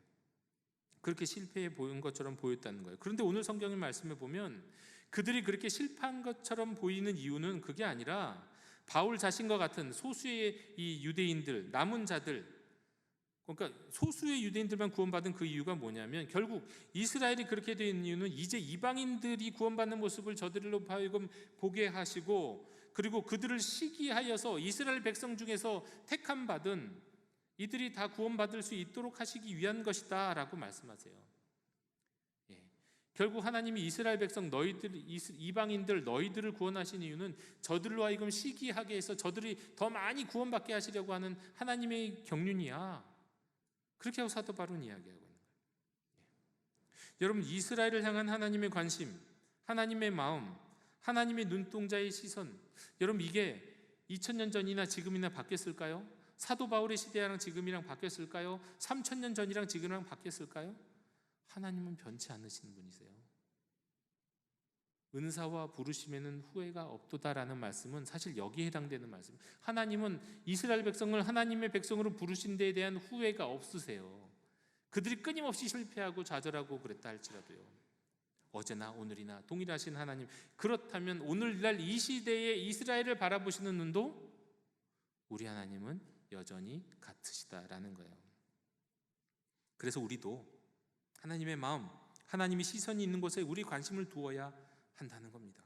S3: 그렇게 실패해 보인 것처럼 보였다는 거예요. 그런데 오늘 성경의 말씀에 보면 그들이 그렇게 실패한 것처럼 보이는 이유는 그게 아니라 바울 자신과 같은 소수의 이 유대인들, 남은 자들, 그러니까 소수의 유대인들만 구원받은 그 이유가 뭐냐면, 결국 이스라엘이 그렇게 된 이유는 이제 이방인들이 구원받는 모습을 저들로 하여금 보게 하시고, 그리고 그들을 시기하여서 이스라엘 백성 중에서 택함 받은 이들이 다 구원받을 수 있도록 하시기 위한 것이다 라고 말씀하세요. 결국 하나님이 이스라엘 백성 이방인들 너희들을 구원하신 이유는 저들로 하여금 시기하게 해서 저들이 더 많이 구원받게 하시려고 하는 하나님의 경륜이야. 그렇게 하고 사도 바울은 이야기하고 있는 거예요. 여러분, 이스라엘을 향한 하나님의 관심, 하나님의 마음, 하나님의 눈동자의 시선, 여러분 이게 2000년 전이나 지금이나 바뀌었을까요? 사도 바울의 시대랑 지금이랑 바뀌었을까요? 3000년 전이랑 지금이랑 바뀌었을까요? 하나님은 변치 않으시는 분이세요. 은사와 부르심에는 후회가 없도다라는 말씀은 사실 여기에 해당되는 말씀. 하나님은 이스라엘 백성을 하나님의 백성으로 부르신 데에 대한 후회가 없으세요. 그들이 끊임없이 실패하고 좌절하고 그랬다 할지라도요. 어제나 오늘이나 동일하신 하나님. 그렇다면 오늘날 이 시대에 이스라엘을 바라보시는 눈도 우리 하나님은 여전히 같으시다라는 거예요. 그래서 우리도 하나님의 마음, 하나님의 시선이 있는 곳에 우리 관심을 두어야 한다는 겁니다.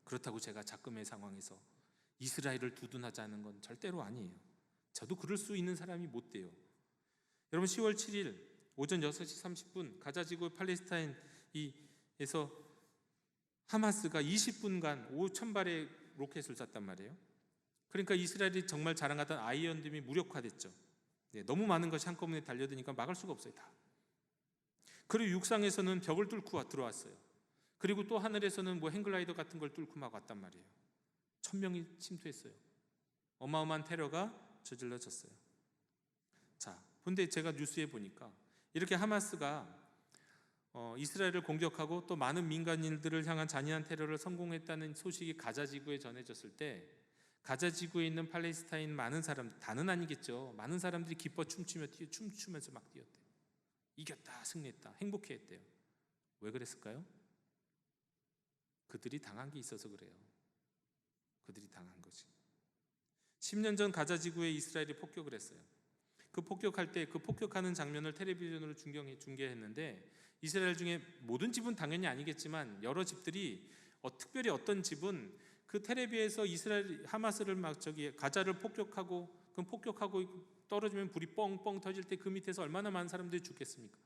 S3: 그렇다고 제가 작금의 상황에서 이스라엘을 두둔하자는 건 절대로 아니에요. 저도 그럴 수 있는 사람이 못 돼요. 여러분, 10월 7일 오전 6시 30분 가자지구 팔레스타인에서 하마스가 20분간 5,000발의 로켓을 쐈단 말이에요. 그러니까 이스라엘이 정말 자랑하던 아이언돔이 무력화됐죠. 너무 많은 것이 한꺼번에 달려드니까 막을 수가 없어요. 다. 그리고 육상에서는 벽을 뚫고 들어왔어요. 그리고 또 하늘에서는 행글라이더 같은 걸 뚫고 막 왔단 말이에요. 1000명이 침투했어요. 어마어마한 테러가 저질러졌어요. 자, 근데 제가 뉴스에 보니까 이렇게 하마스가 이스라엘을 공격하고 또 많은 민간인들을 향한 잔인한 테러를 성공했다는 소식이 가자지구에 전해졌을 때, 가자지구에 있는 팔레스타인 많은 사람들, 다는 아니겠죠. 많은 사람들이 기뻐 춤추면서 막 뛰었대요. 이겼다, 승리했다, 행복해했대요. 왜 그랬을까요? 그들이 당한 게 있어서 그래요. 그들이 당한 거지. 10년 전 가자지구에 이스라엘이 폭격을 했어요. 그 폭격할 때 그 폭격하는 장면을 텔레비전으로 중계했는데 이스라엘 중에 모든 집은 당연히 아니겠지만 여러 집들이 특별히 어떤 집은 그 텔레비에서 이스라엘 하마스를 막 가자를 폭격하고 떨어지면 불이 뻥뻥 터질 때 그 밑에서 얼마나 많은 사람들이 죽겠습니까?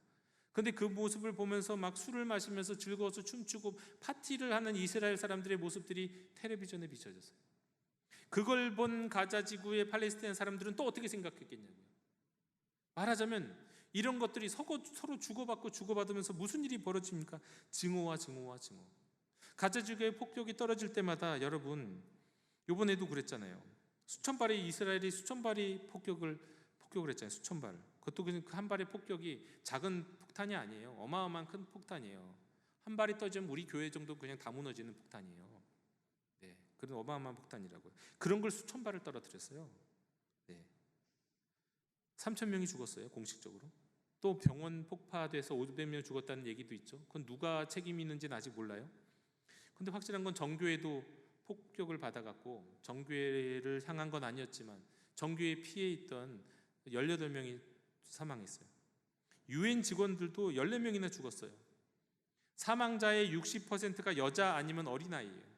S3: 근데 그 모습을 보면서 막 술을 마시면서 즐거워서 춤추고 파티를 하는 이스라엘 사람들의 모습들이 텔레비전에 비춰졌어요. 그걸 본 가자 지구의 팔레스타인 사람들은 또 어떻게 생각했겠냐고요. 말하자면 이런 것들이 서로 주고받으면서 무슨 일이 벌어집니까? 증오와 증오와 증오. 가자 지구의 폭격이 떨어질 때마다 여러분 이번에도 그랬잖아요. 이스라엘이 수천 발이 폭격을 했잖아요. 수천 발. 그것도 그 한 발의 폭격이 작은 폭탄이 아니에요. 어마어마한 큰 폭탄이에요. 한 발이 떨어지면 우리 교회 정도 그냥 다 무너지는 폭탄이에요. 네, 그런 어마어마한 폭탄이라고요. 그런 걸 수천 발을 떨어뜨렸어요. 네, 3,000명이 죽었어요. 공식적으로. 또 병원 폭파돼서 500명 죽었다는 얘기도 있죠. 그건 누가 책임이 있는지는 아직 몰라요. 근데 확실한 건 정교회도 폭격을 받아갖고 정교회를 향한 건 아니었지만 정교회 피해 있던 18명이 사망했어요. 유엔 직원들도 14명이나 죽었어요. 사망자의 60%가 여자 아니면 어린아이예요.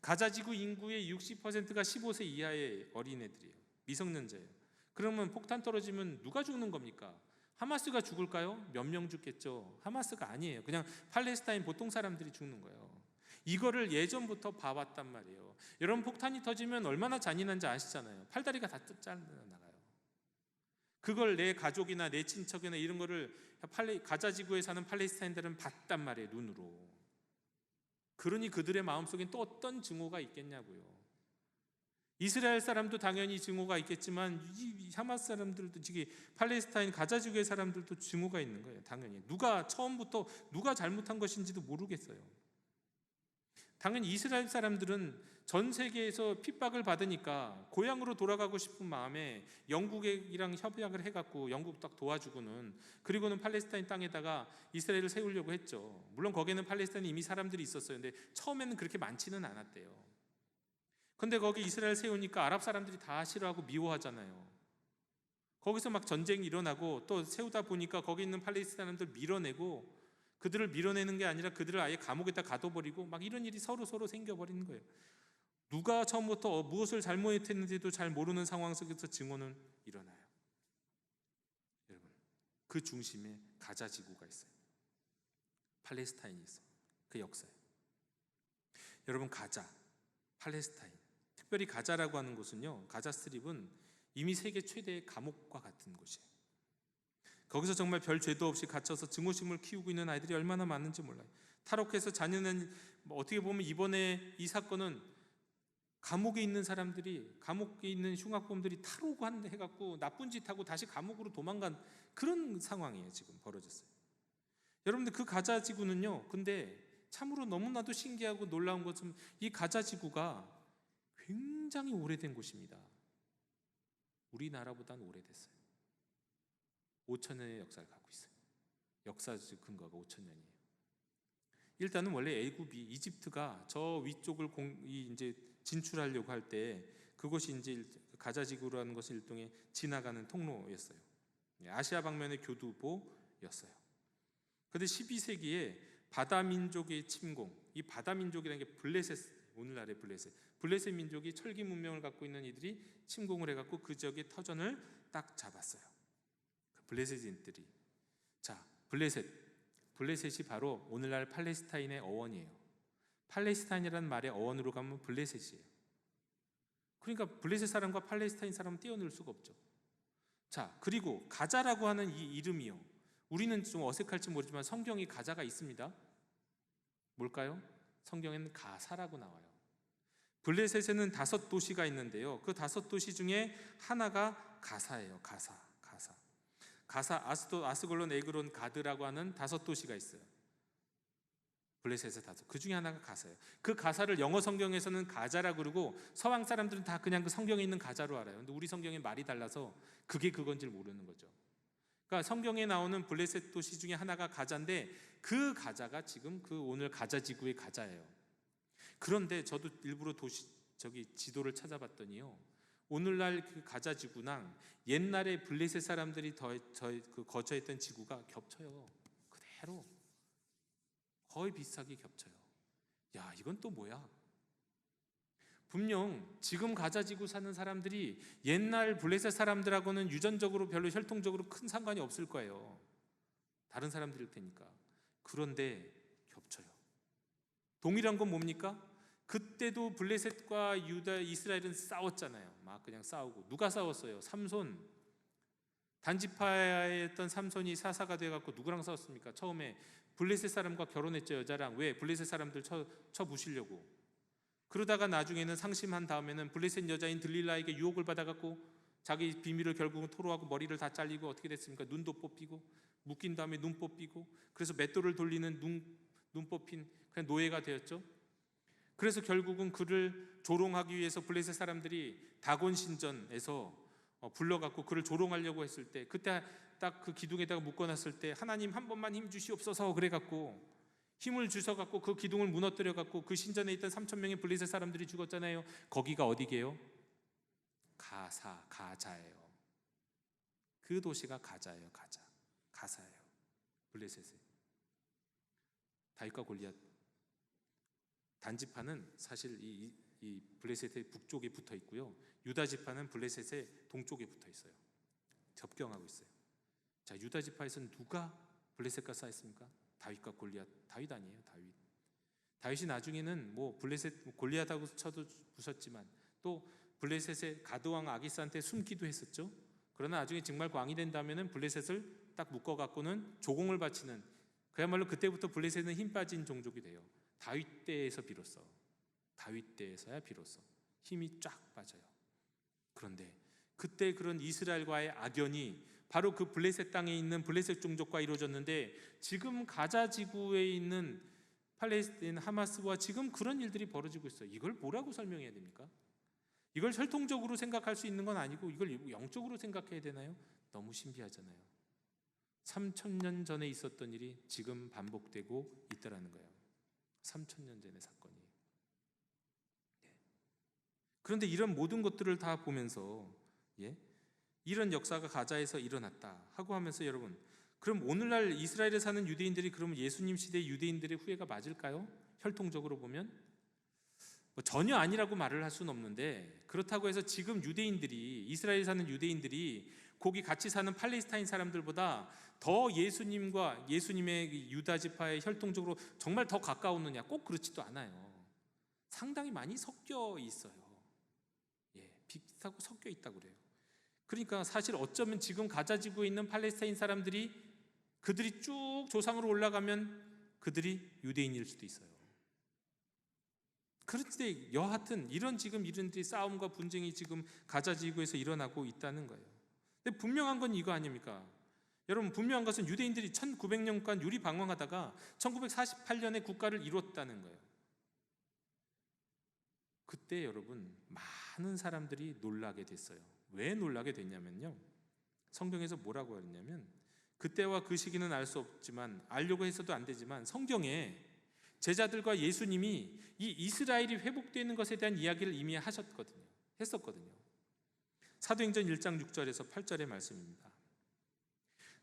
S3: 가자지구 인구의 60%가 15세 이하의 어린애들이에요. 미성년자예요. 그러면 폭탄 떨어지면 누가 죽는 겁니까? 하마스가 죽을까요? 몇 명 죽겠죠. 하마스가 아니에요. 그냥 팔레스타인 보통 사람들이 죽는 거예요. 이거를 예전부터 봐왔단 말이에요. 여러분 폭탄이 터지면 얼마나 잔인한지 아시잖아요. 팔다리가 다 잘라나가요. 그걸 내 가족이나 내 친척이나 이런 거를 가자지구에 사는 팔레스타인들은 봤단 말이에요. 눈으로. 그러니 그들의 마음속엔 또 어떤 증오가 있겠냐고요. 이스라엘 사람도 당연히 증오가 있겠지만 이 하마스 사람들도 팔레스타인 가자지구의 사람들도 증오가 있는 거예요. 당연히 처음부터 누가 잘못한 것인지도 모르겠어요. 당연히 이스라엘 사람들은 전 세계에서 핍박을 받으니까 고향으로 돌아가고 싶은 마음에 영국이랑 협약을 해갖고 영국 딱 도와주고는 그리고는 팔레스타인 땅에다가 이스라엘을 세우려고 했죠. 물론 거기는 팔레스타인에 이미 사람들이 있었어요. 근데 처음에는 그렇게 많지는 않았대요. 근데 거기 이스라엘 세우니까 아랍 사람들이 다 싫어하고 미워하잖아요. 거기서 막 전쟁이 일어나고 또 세우다 보니까 거기 있는 팔레스타인 사람들 밀어내고 그들을 밀어내는 게 아니라 그들을 아예 감옥에다 가둬버리고 막 이런 일이 서로 생겨버리는 거예요. 누가 처음부터 무엇을 잘못했는지도 잘 모르는 상황 속에서 증오는 일어나요. 여러분, 그 중심에 가자 지구가 있어요. 팔레스타인이 있어요. 그 역사에. 여러분, 가자, 팔레스타인, 특별히 가자라고 하는 곳은요, 가자 스트립은 이미 세계 최대의 감옥과 같은 곳이에요. 거기서 정말 별 죄도 없이 갇혀서 증오심을 키우고 있는 아이들이 얼마나 많은지 몰라요. 탈옥해서 자녀는 어떻게 보면 이번에 이 사건은 감옥에 있는 사람들이, 감옥에 있는 흉악범들이 탈옥해갖고 나쁜 짓 하고 다시 감옥으로 도망간 그런 상황이에요. 지금 벌어졌어요. 여러분들, 그 가자 지구는요, 근데 참으로 너무나도 신기하고 놀라운 것은 이 가자 지구가 굉장히 오래된 곳입니다. 우리나라보다는 오래됐어요. 5,000년의 역사를 갖고 있어요. 역사 근거가 5,000년이에요. 일단은 원래 이집트가 저 위쪽을 이제 진출하려고 할 때 그곳이 이제 가자 지구라는 것은 일종의 지나가는 통로였어요. 아시아 방면의 교두보였어요. 그런데 12세기에 바다 민족의 침공, 이 바다 민족이라는 게 오늘날의 블레셋 민족이 철기 문명을 갖고 있는 이들이 침공을 해갖고 그 지역의 터전을 딱 잡았어요. 블레셋인들이. 자, 블레셋이 바로 오늘날 팔레스타인의 어원이에요. 팔레스타인이라는 말의 어원으로 가면 블레셋이에요. 그러니까 블레셋 사람과 팔레스타인 사람은 떼어놓을 수가 없죠. 자, 그리고 가자라고 하는 이 이름이요, 우리는 좀 어색할지 모르지만 성경에 가자가 있습니다. 뭘까요? 성경에는 가사라고 나와요. 블레셋에는 5도시가 있는데요, 그 5도시 중에 하나가 가사예요. 가사. 아스골론, 에그론, 가드라고 하는 5도시가 있어요. 블레셋에 5. 그 중에 하나가 가사예요. 그 가사를 영어 성경에서는 가자라고 그러고 서양 사람들은 다 그냥 그 성경에 있는 가자로 알아요. 근데 우리 성경에 말이 달라서 그게 그건지 모르는 거죠. 그러니까 성경에 나오는 블레셋 도시 중에 하나가 가자인데 그 가자가 지금 그 오늘 가자 지구의 가자예요. 그런데 저도 일부러 지도를 찾아봤더니요, 오늘날 그 가자 지구랑 옛날에 블레셋 사람들이 거처했던 지구가 겹쳐요. 그대로 거의 비슷하게 겹쳐요. 야, 이건 또 뭐야? 분명 지금 가자 지구 사는 사람들이 옛날 블레셋 사람들하고는 유전적으로 별로 혈통적으로 큰 상관이 없을 거예요. 다른 사람들일 테니까. 그런데 겹쳐요. 동일한 건 뭡니까? 그때도 블레셋과 유다, 이스라엘은 싸웠잖아요. 막 그냥 싸우고. 누가 싸웠어요? 삼손. 단지파였던 삼손이 사사가 돼갖고 누구랑 싸웠습니까? 처음에 블레셋 사람과 결혼했죠, 여자랑. 왜? 블레셋 사람들 쳐부시려고. 그러다가 나중에는 상심한 다음에는 블레셋 여자인 들릴라에게 유혹을 받아갖고 자기 비밀을 결국은 토로하고 머리를 다 잘리고 어떻게 됐습니까? 눈도 뽑히고 묶인 다음에 눈 뽑히고, 그래서 맷돌을 돌리는 눈 뽑힌 그냥 노예가 되었죠. 그래서 결국은 그를 조롱하기 위해서 블레셋 사람들이 다곤 신전에서 불러갖고 그를 조롱하려고 했을 때, 그때 딱 그 기둥에다가 묶어놨을 때 하나님 한 번만 힘 주시옵소서 그래갖고 힘을 주셔갖고 그 기둥을 무너뜨려갖고 그 신전에 있던 3,000명의 블레셋 사람들이 죽었잖아요. 거기가 어디게요? 가자예요. 그 도시가 가자예요. 가사예요. 블레셋에. 다윗과 골리앗. 단지파는 사실 이 블레셋의 북쪽에 붙어 있고요. 유다 지파는 블레셋의 동쪽에 붙어 있어요. 접경하고 있어요. 자, 유다 지파에서는 누가 블레셋과 싸웠습니까? 다윗과 골리앗. 다윗 아니에요. 다윗이 나중에는 뭐 블레셋 골리앗하고 쳐도 부셨지만 또 블레셋의 가드왕 아기스한테 숨기도 했었죠. 그러나 나중에 정말 광이 된다면은 블레셋을 딱 묶어 갖고는 조공을 바치는, 그야말로 그때부터 블레셋은 힘 빠진 종족이 돼요. 다윗 때에서야 비로소 힘이 쫙 빠져요. 그런데 그때 그런 이스라엘과의 악연이 바로 그 블레셋 땅에 있는 블레셋 종족과 이루어졌는데, 지금 가자 지구에 있는 팔레스타인 하마스와 지금 그런 일들이 벌어지고 있어요. 이걸 뭐라고 설명해야 됩니까? 이걸 혈통적으로 생각할 수 있는 건 아니고 이걸 영적으로 생각해야 되나요? 너무 신비하잖아요. 3,000년 전에 있었던 일이 지금 반복되고 있다라는 거예요. 3,000년 전의 사건이. 그런데 이런 모든 것들을 다 보면서 이런 역사가 가자에서 일어났다 하고 하면서, 여러분, 그럼 오늘날 이스라엘에 사는 유대인들이 그러면 예수님 시대 유대인들의 후예가 맞을까요? 혈통적으로 보면 뭐 전혀 아니라고 말을 할 수는 없는데, 그렇다고 해서 지금 유대인들이, 이스라엘에 사는 유대인들이 거기 같이 사는 팔레스타인 사람들보다 더 예수님과 예수님의 유다 지파의 혈통적으로 정말 더 가까웠느냐? 꼭 그렇지도 않아요. 상당히 많이 섞여 있어요. 비슷하고 섞여 있다고 그래요. 그러니까 사실 어쩌면 지금 가자 지구에 있는 팔레스타인 사람들이, 그들이 쭉 조상으로 올라가면 그들이 유대인일 수도 있어요. 그런데 여하튼 이런 지금 이런들이 싸움과 분쟁이 지금 가자 지구에서 일어나고 있다는 거예요. 근데 분명한 건 이거 아닙니까? 여러분, 분명한 것은 유대인들이 1900년간 유리방황하다가 1948년에 국가를 이뤘다는 거예요. 그때 여러분 많은 사람들이 놀라게 됐어요. 왜 놀라게 됐냐면요, 성경에서 뭐라고 했냐면, 그때와 그 시기는 알 수 없지만, 알려고 해서도 안 되지만, 성경에 제자들과 예수님이 이 이스라엘이 회복되는 것에 대한 이야기를 이미 했었거든요. 사도행전 1장 6절에서 8절의 말씀입니다.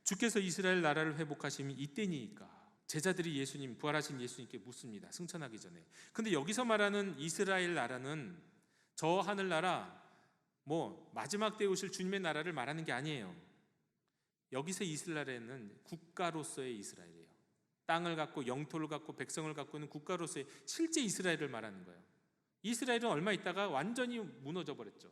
S3: 주께서 이스라엘 나라를 회복하심이 이때니까. 제자들이 예수님, 부활하신 예수님께 묻습니다. 승천하기 전에. 근데 여기서 말하는 이스라엘 나라는 저 하늘나라, 뭐 마지막 때 오실 주님의 나라를 말하는 게 아니에요. 여기서 이스라엘은 국가로서의 이스라엘이에요. 땅을 갖고 영토를 갖고 백성을 갖고 있는 국가로서의 실제 이스라엘을 말하는 거예요. 이스라엘은 얼마 있다가 완전히 무너져 버렸죠.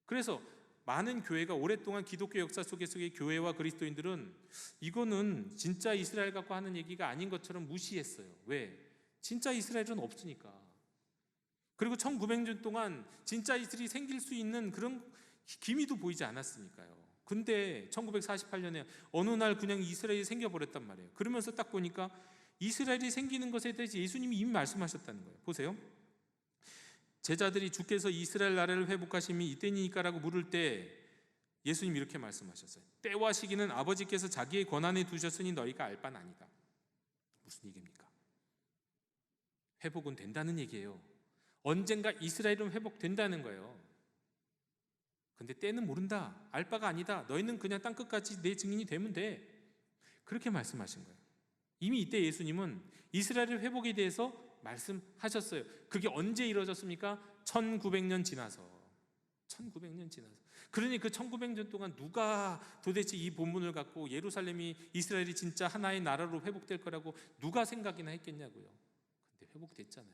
S3: 그래서 많은 교회가 오랫동안 기독교 역사 속에서의 교회와 그리스도인들은 이거는 진짜 이스라엘 갖고 하는 얘기가 아닌 것처럼 무시했어요. 왜? 진짜 이스라엘은 없으니까. 그리고 1900년 동안 진짜 이스라엘이 생길 수 있는 그런 기미도 보이지 않았으니까요. 근데 1948년에 어느 날 그냥 이스라엘이 생겨버렸단 말이에요. 그러면서 딱 보니까 이스라엘이 생기는 것에 대해서 예수님이 이미 말씀하셨다는 거예요. 보세요. 제자들이 주께서 이스라엘 나라를 회복하심이 이때니까라고 물을 때 예수님이 이렇게 말씀하셨어요. 때와 시기는 아버지께서 자기의 권한에 두셨으니 너희가 알 바는 아니다. 무슨 얘기입니까? 회복은 된다는 얘기예요. 언젠가 이스라엘은 회복된다는 거예요. 근데 때는 모른다. 알 바가 아니다. 너희는 그냥 땅끝까지 내 증인이 되면 돼. 그렇게 말씀하신 거예요. 이미 이때 예수님은 이스라엘의 회복에 대해서 말씀하셨어요. 그게 언제 이루어졌습니까? 1900년 지나서. 1900년 지나서. 그러니 그 1900년 동안 누가 도대체 이 본문을 갖고 예루살렘이 이스라엘이 진짜 하나의 나라로 회복될 거라고 누가 생각이나 했겠냐고요. 근데 회복됐잖아요.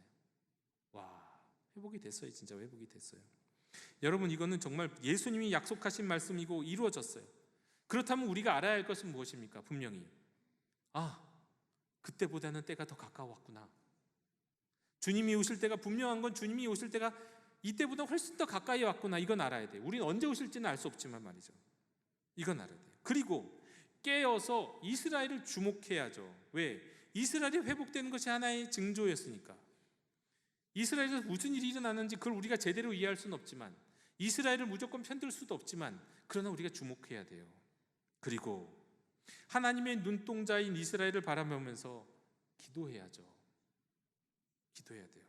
S3: 와, 회복이 됐어요. 진짜 회복이 됐어요. 여러분, 이거는 정말 예수님이 약속하신 말씀이고 이루어졌어요. 그렇다면 우리가 알아야 할 것은 무엇입니까? 분명히 그때보다는 때가 더 가까웠구나. 주님이 오실 때가 분명한 건 주님이 오실 때가 이때보다 훨씬 더 가까이 왔구나. 이건 알아야 돼요. 우리는 언제 오실지는 알 수 없지만 말이죠. 이건 알아야 돼요. 그리고 깨어서 이스라엘을 주목해야죠. 왜? 이스라엘이 회복되는 것이 하나의 징조였으니까. 이스라엘에서 무슨 일이 일어나는지 그걸 우리가 제대로 이해할 수는 없지만, 이스라엘을 무조건 편들 수도 없지만, 그러나 우리가 주목해야 돼요. 그리고 하나님의 눈동자인 이스라엘을 바라보면서 기도해야죠. 기도해야 돼요.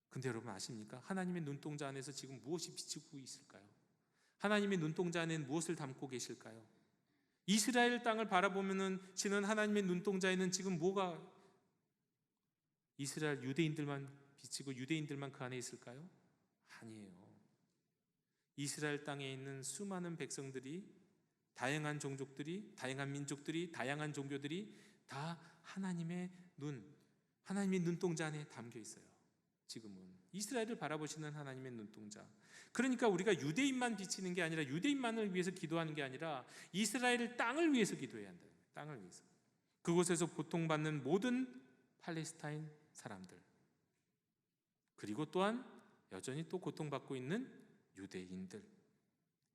S3: 근데 여러분 아십니까? 하나님의 눈동자 안에서 지금 무엇이 비치고 있을까요? 하나님의 눈동자 안에는 무엇을 담고 계실까요? 이스라엘 땅을 바라보면은 지는 하나님의 눈동자에는 지금 뭐가, 이스라엘 유대인들만 비치고 유대인들만 그 안에 있을까요? 아니에요. 이스라엘 땅에 있는 수많은 백성들이, 다양한 종족들이, 다양한 민족들이, 다양한 종교들이 다 하나님의 눈동자 안에 담겨 있어요. 지금은 이스라엘을 바라보시는 하나님의 눈동자. 그러니까 우리가 유대인만 비치는 게 아니라, 유대인만을 위해서 기도하는 게 아니라 이스라엘 땅을 위해서 기도해야 한다. 땅을 위해서. 그곳에서 고통받는 모든 팔레스타인 사람들, 그리고 또한 여전히 또 고통받고 있는 유대인들,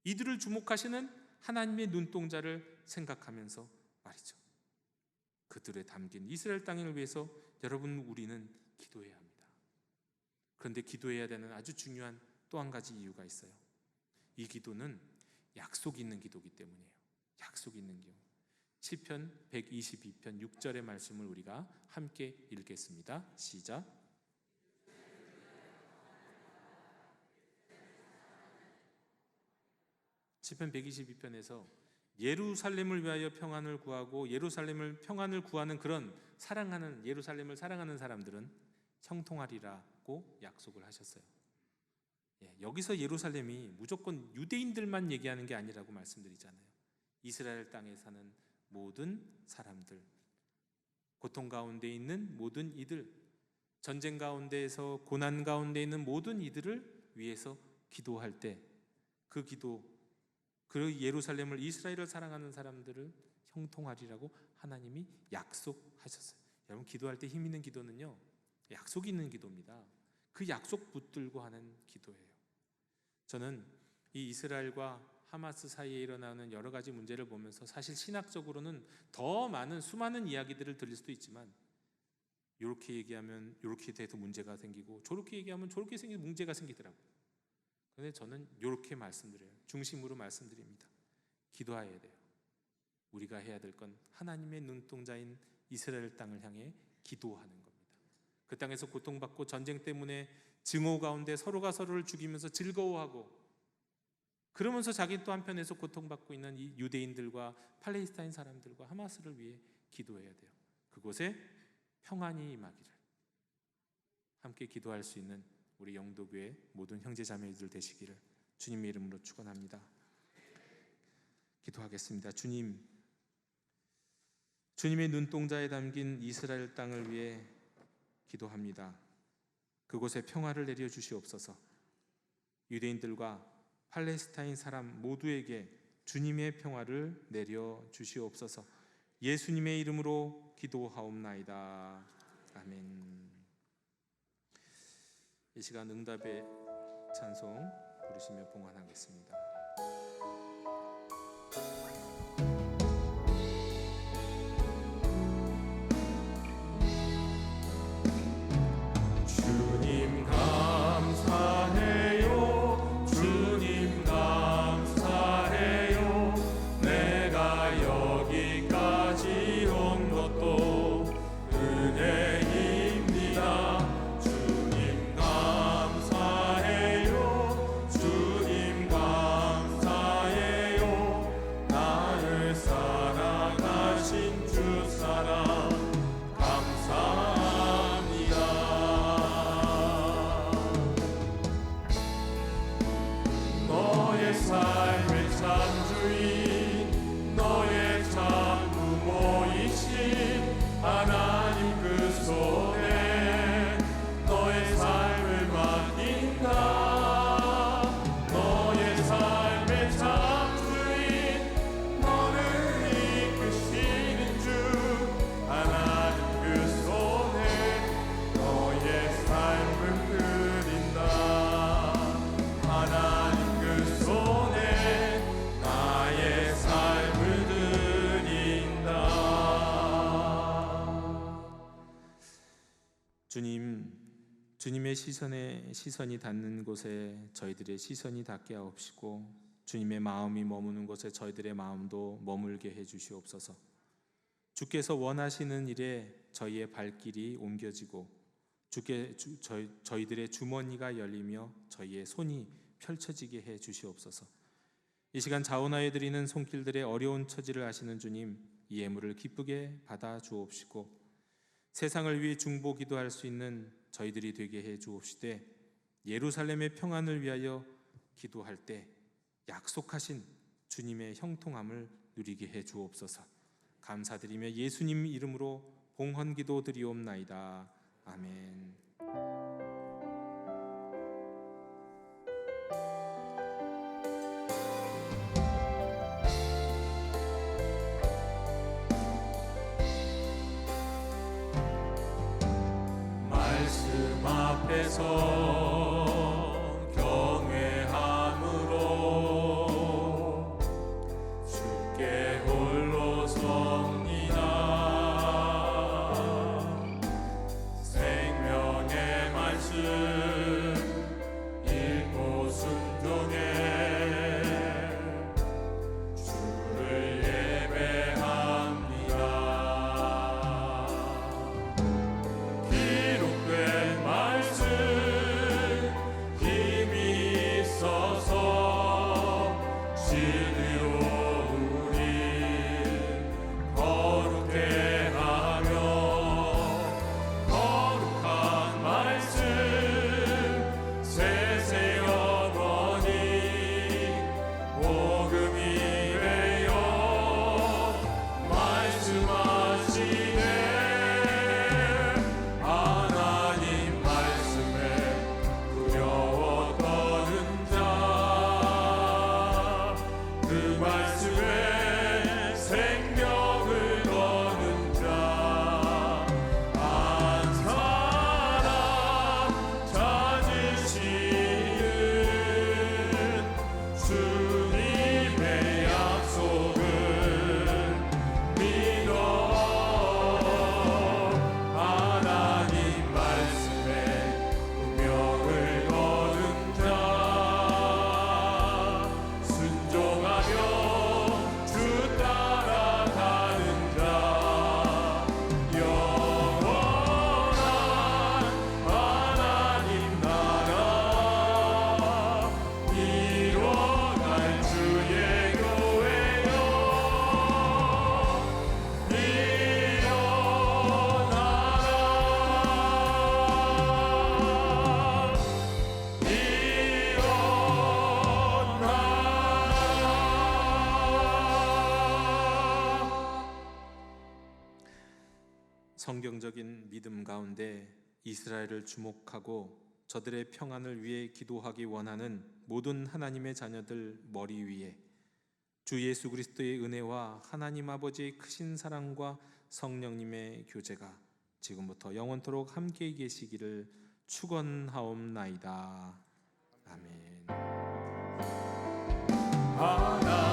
S3: 이들을 주목하시는 하나님의 눈동자를 생각하면서 말이죠. 그들에 담긴 이스라엘 땅을 위해서 여러분, 우리는 기도해야 합니다. 그런데 기도해야 되는 아주 중요한 또 한 가지 이유가 있어요. 이 기도는 약속이 있는 기도이기 때문이에요. 약속이 있는 기도. 시편 122편 6절의 말씀을 우리가 함께 읽겠습니다. 시작. 시편 122편에서 예루살렘을 위하여 평안을 구하고 예루살렘을 평안을 구하는 그런 사랑하는, 예루살렘을 사랑하는 사람들은 형통하리라고 약속을 하셨어요. 여기서 예루살렘이 무조건 유대인들만 얘기하는 게 아니라고 말씀드리잖아요. 이스라엘 땅에 사는 모든 사람들, 고통 가운데 있는 모든 이들, 전쟁 가운데에서 고난 가운데 있는 모든 이들을 위해서 기도할 때 그 기도, 그 예루살렘을, 이스라엘을 사랑하는 사람들을 형통하리라고 하나님이 약속하셨어요. 여러분, 기도할 때 힘 있는 기도는요, 약속이 있는 기도입니다. 그 약속 붙들고 하는 기도예요. 저는 이 이스라엘과 하마스 사이에 일어나는 여러 가지 문제를 보면서 사실 신학적으로는 더 많은 수많은 이야기들을 들릴 수도 있지만, 이렇게 얘기하면 이렇게 돼서 문제가 생기고 저렇게 얘기하면 저렇게 생기는 문제가 생기더라고요. 그런데 저는 이렇게 말씀드려요. 중심으로 말씀드립니다. 기도해야 돼요. 우리가 해야 될 건 하나님의 눈동자인 이스라엘 땅을 향해 기도하는 겁니다. 그 땅에서 고통받고 전쟁 때문에 증오 가운데 서로가 서로를 죽이면서 즐거워하고, 그러면서 자기 또 한편에서 고통받고 있는 이 유대인들과 팔레스타인 사람들과 하마스를 위해 기도해야 돼요. 그곳에 평안이 임하기를. 함께 기도할 수 있는 우리 영도교회 모든 형제자매들 되시기를 주님의 이름으로 축원합니다. 기도하겠습니다. 주님의 눈동자에 담긴 이스라엘 땅을 위해 기도합니다. 그곳에 평화를 내려 주시옵소서. 유대인들과 팔레스타인 사람 모두에게 주님의 평화를 내려 주시옵소서. 예수님의 이름으로 기도하옵나이다. 아멘. 이 시간 응답의 찬송 부르시며 봉헌하겠습니다.
S1: 주님 감사해요. 주님 감사해요. 내가 여기까지 온 것도 은혜입니다. 주님 감사해요. 주님 감사해요.
S3: 주님의 시선이 닿는 곳에 저희들의 시선이 닿게 하옵시고 주님의 마음이 머무는 곳에 저희들의 마음도 머물게 해 주시옵소서. 주께서 원하시는 일에 저희의 발길이 옮겨지고 저희들의 주머니가 열리며 저희의 손이 펼쳐지게 해 주시옵소서. 이 시간 자원하여 드리는 손길들의 어려운 처지를 아시는 주님, 이 예물을 기쁘게 받아 주옵시고 세상을 위해 중보 기도할 수 있는 저희들이 되게 해 주옵시되 예루살렘의 평안을 위하여 기도할 때 약속하신 주님의 형통함을 누리게 해 주옵소서. 감사드리며 예수님 이름으로 봉헌 기도 드리옵나이다. 아멘.
S1: 말씀 앞에서 경외함으로 주께 홀로 섭니다. 생명의 말씀 읽고 순종해 주를 예배합니다. 기록된 말씀 힘이 있어서 진리로 우리 거룩해 하며 거룩한 말씀 세세 영원히 복음이 되어 말씀하시네. 하나님 말씀에 두려워 떠는 자, 그 말씀에 생명을 거는 자, 한 사람 찾으시는 주님의 약속을 믿어. 하나님 말씀에 운명을 거는 자, 순종하며 주 따라가는 자, 영원한 하나님 나라 이뤄갈 주의 교회여
S3: 성경적인 믿음 가운데 이스라엘을 주목하고 저들의 평안을 위해 기도하기 원하는 모든 하나님의 자녀들 머리 위에 주 예수 그리스도의 은혜와 하나님 아버지의 크신 사랑과 성령님의 교제가 지금부터 영원토록 함께 계시기를 축원하옵나이다. 아멘.
S1: 하나님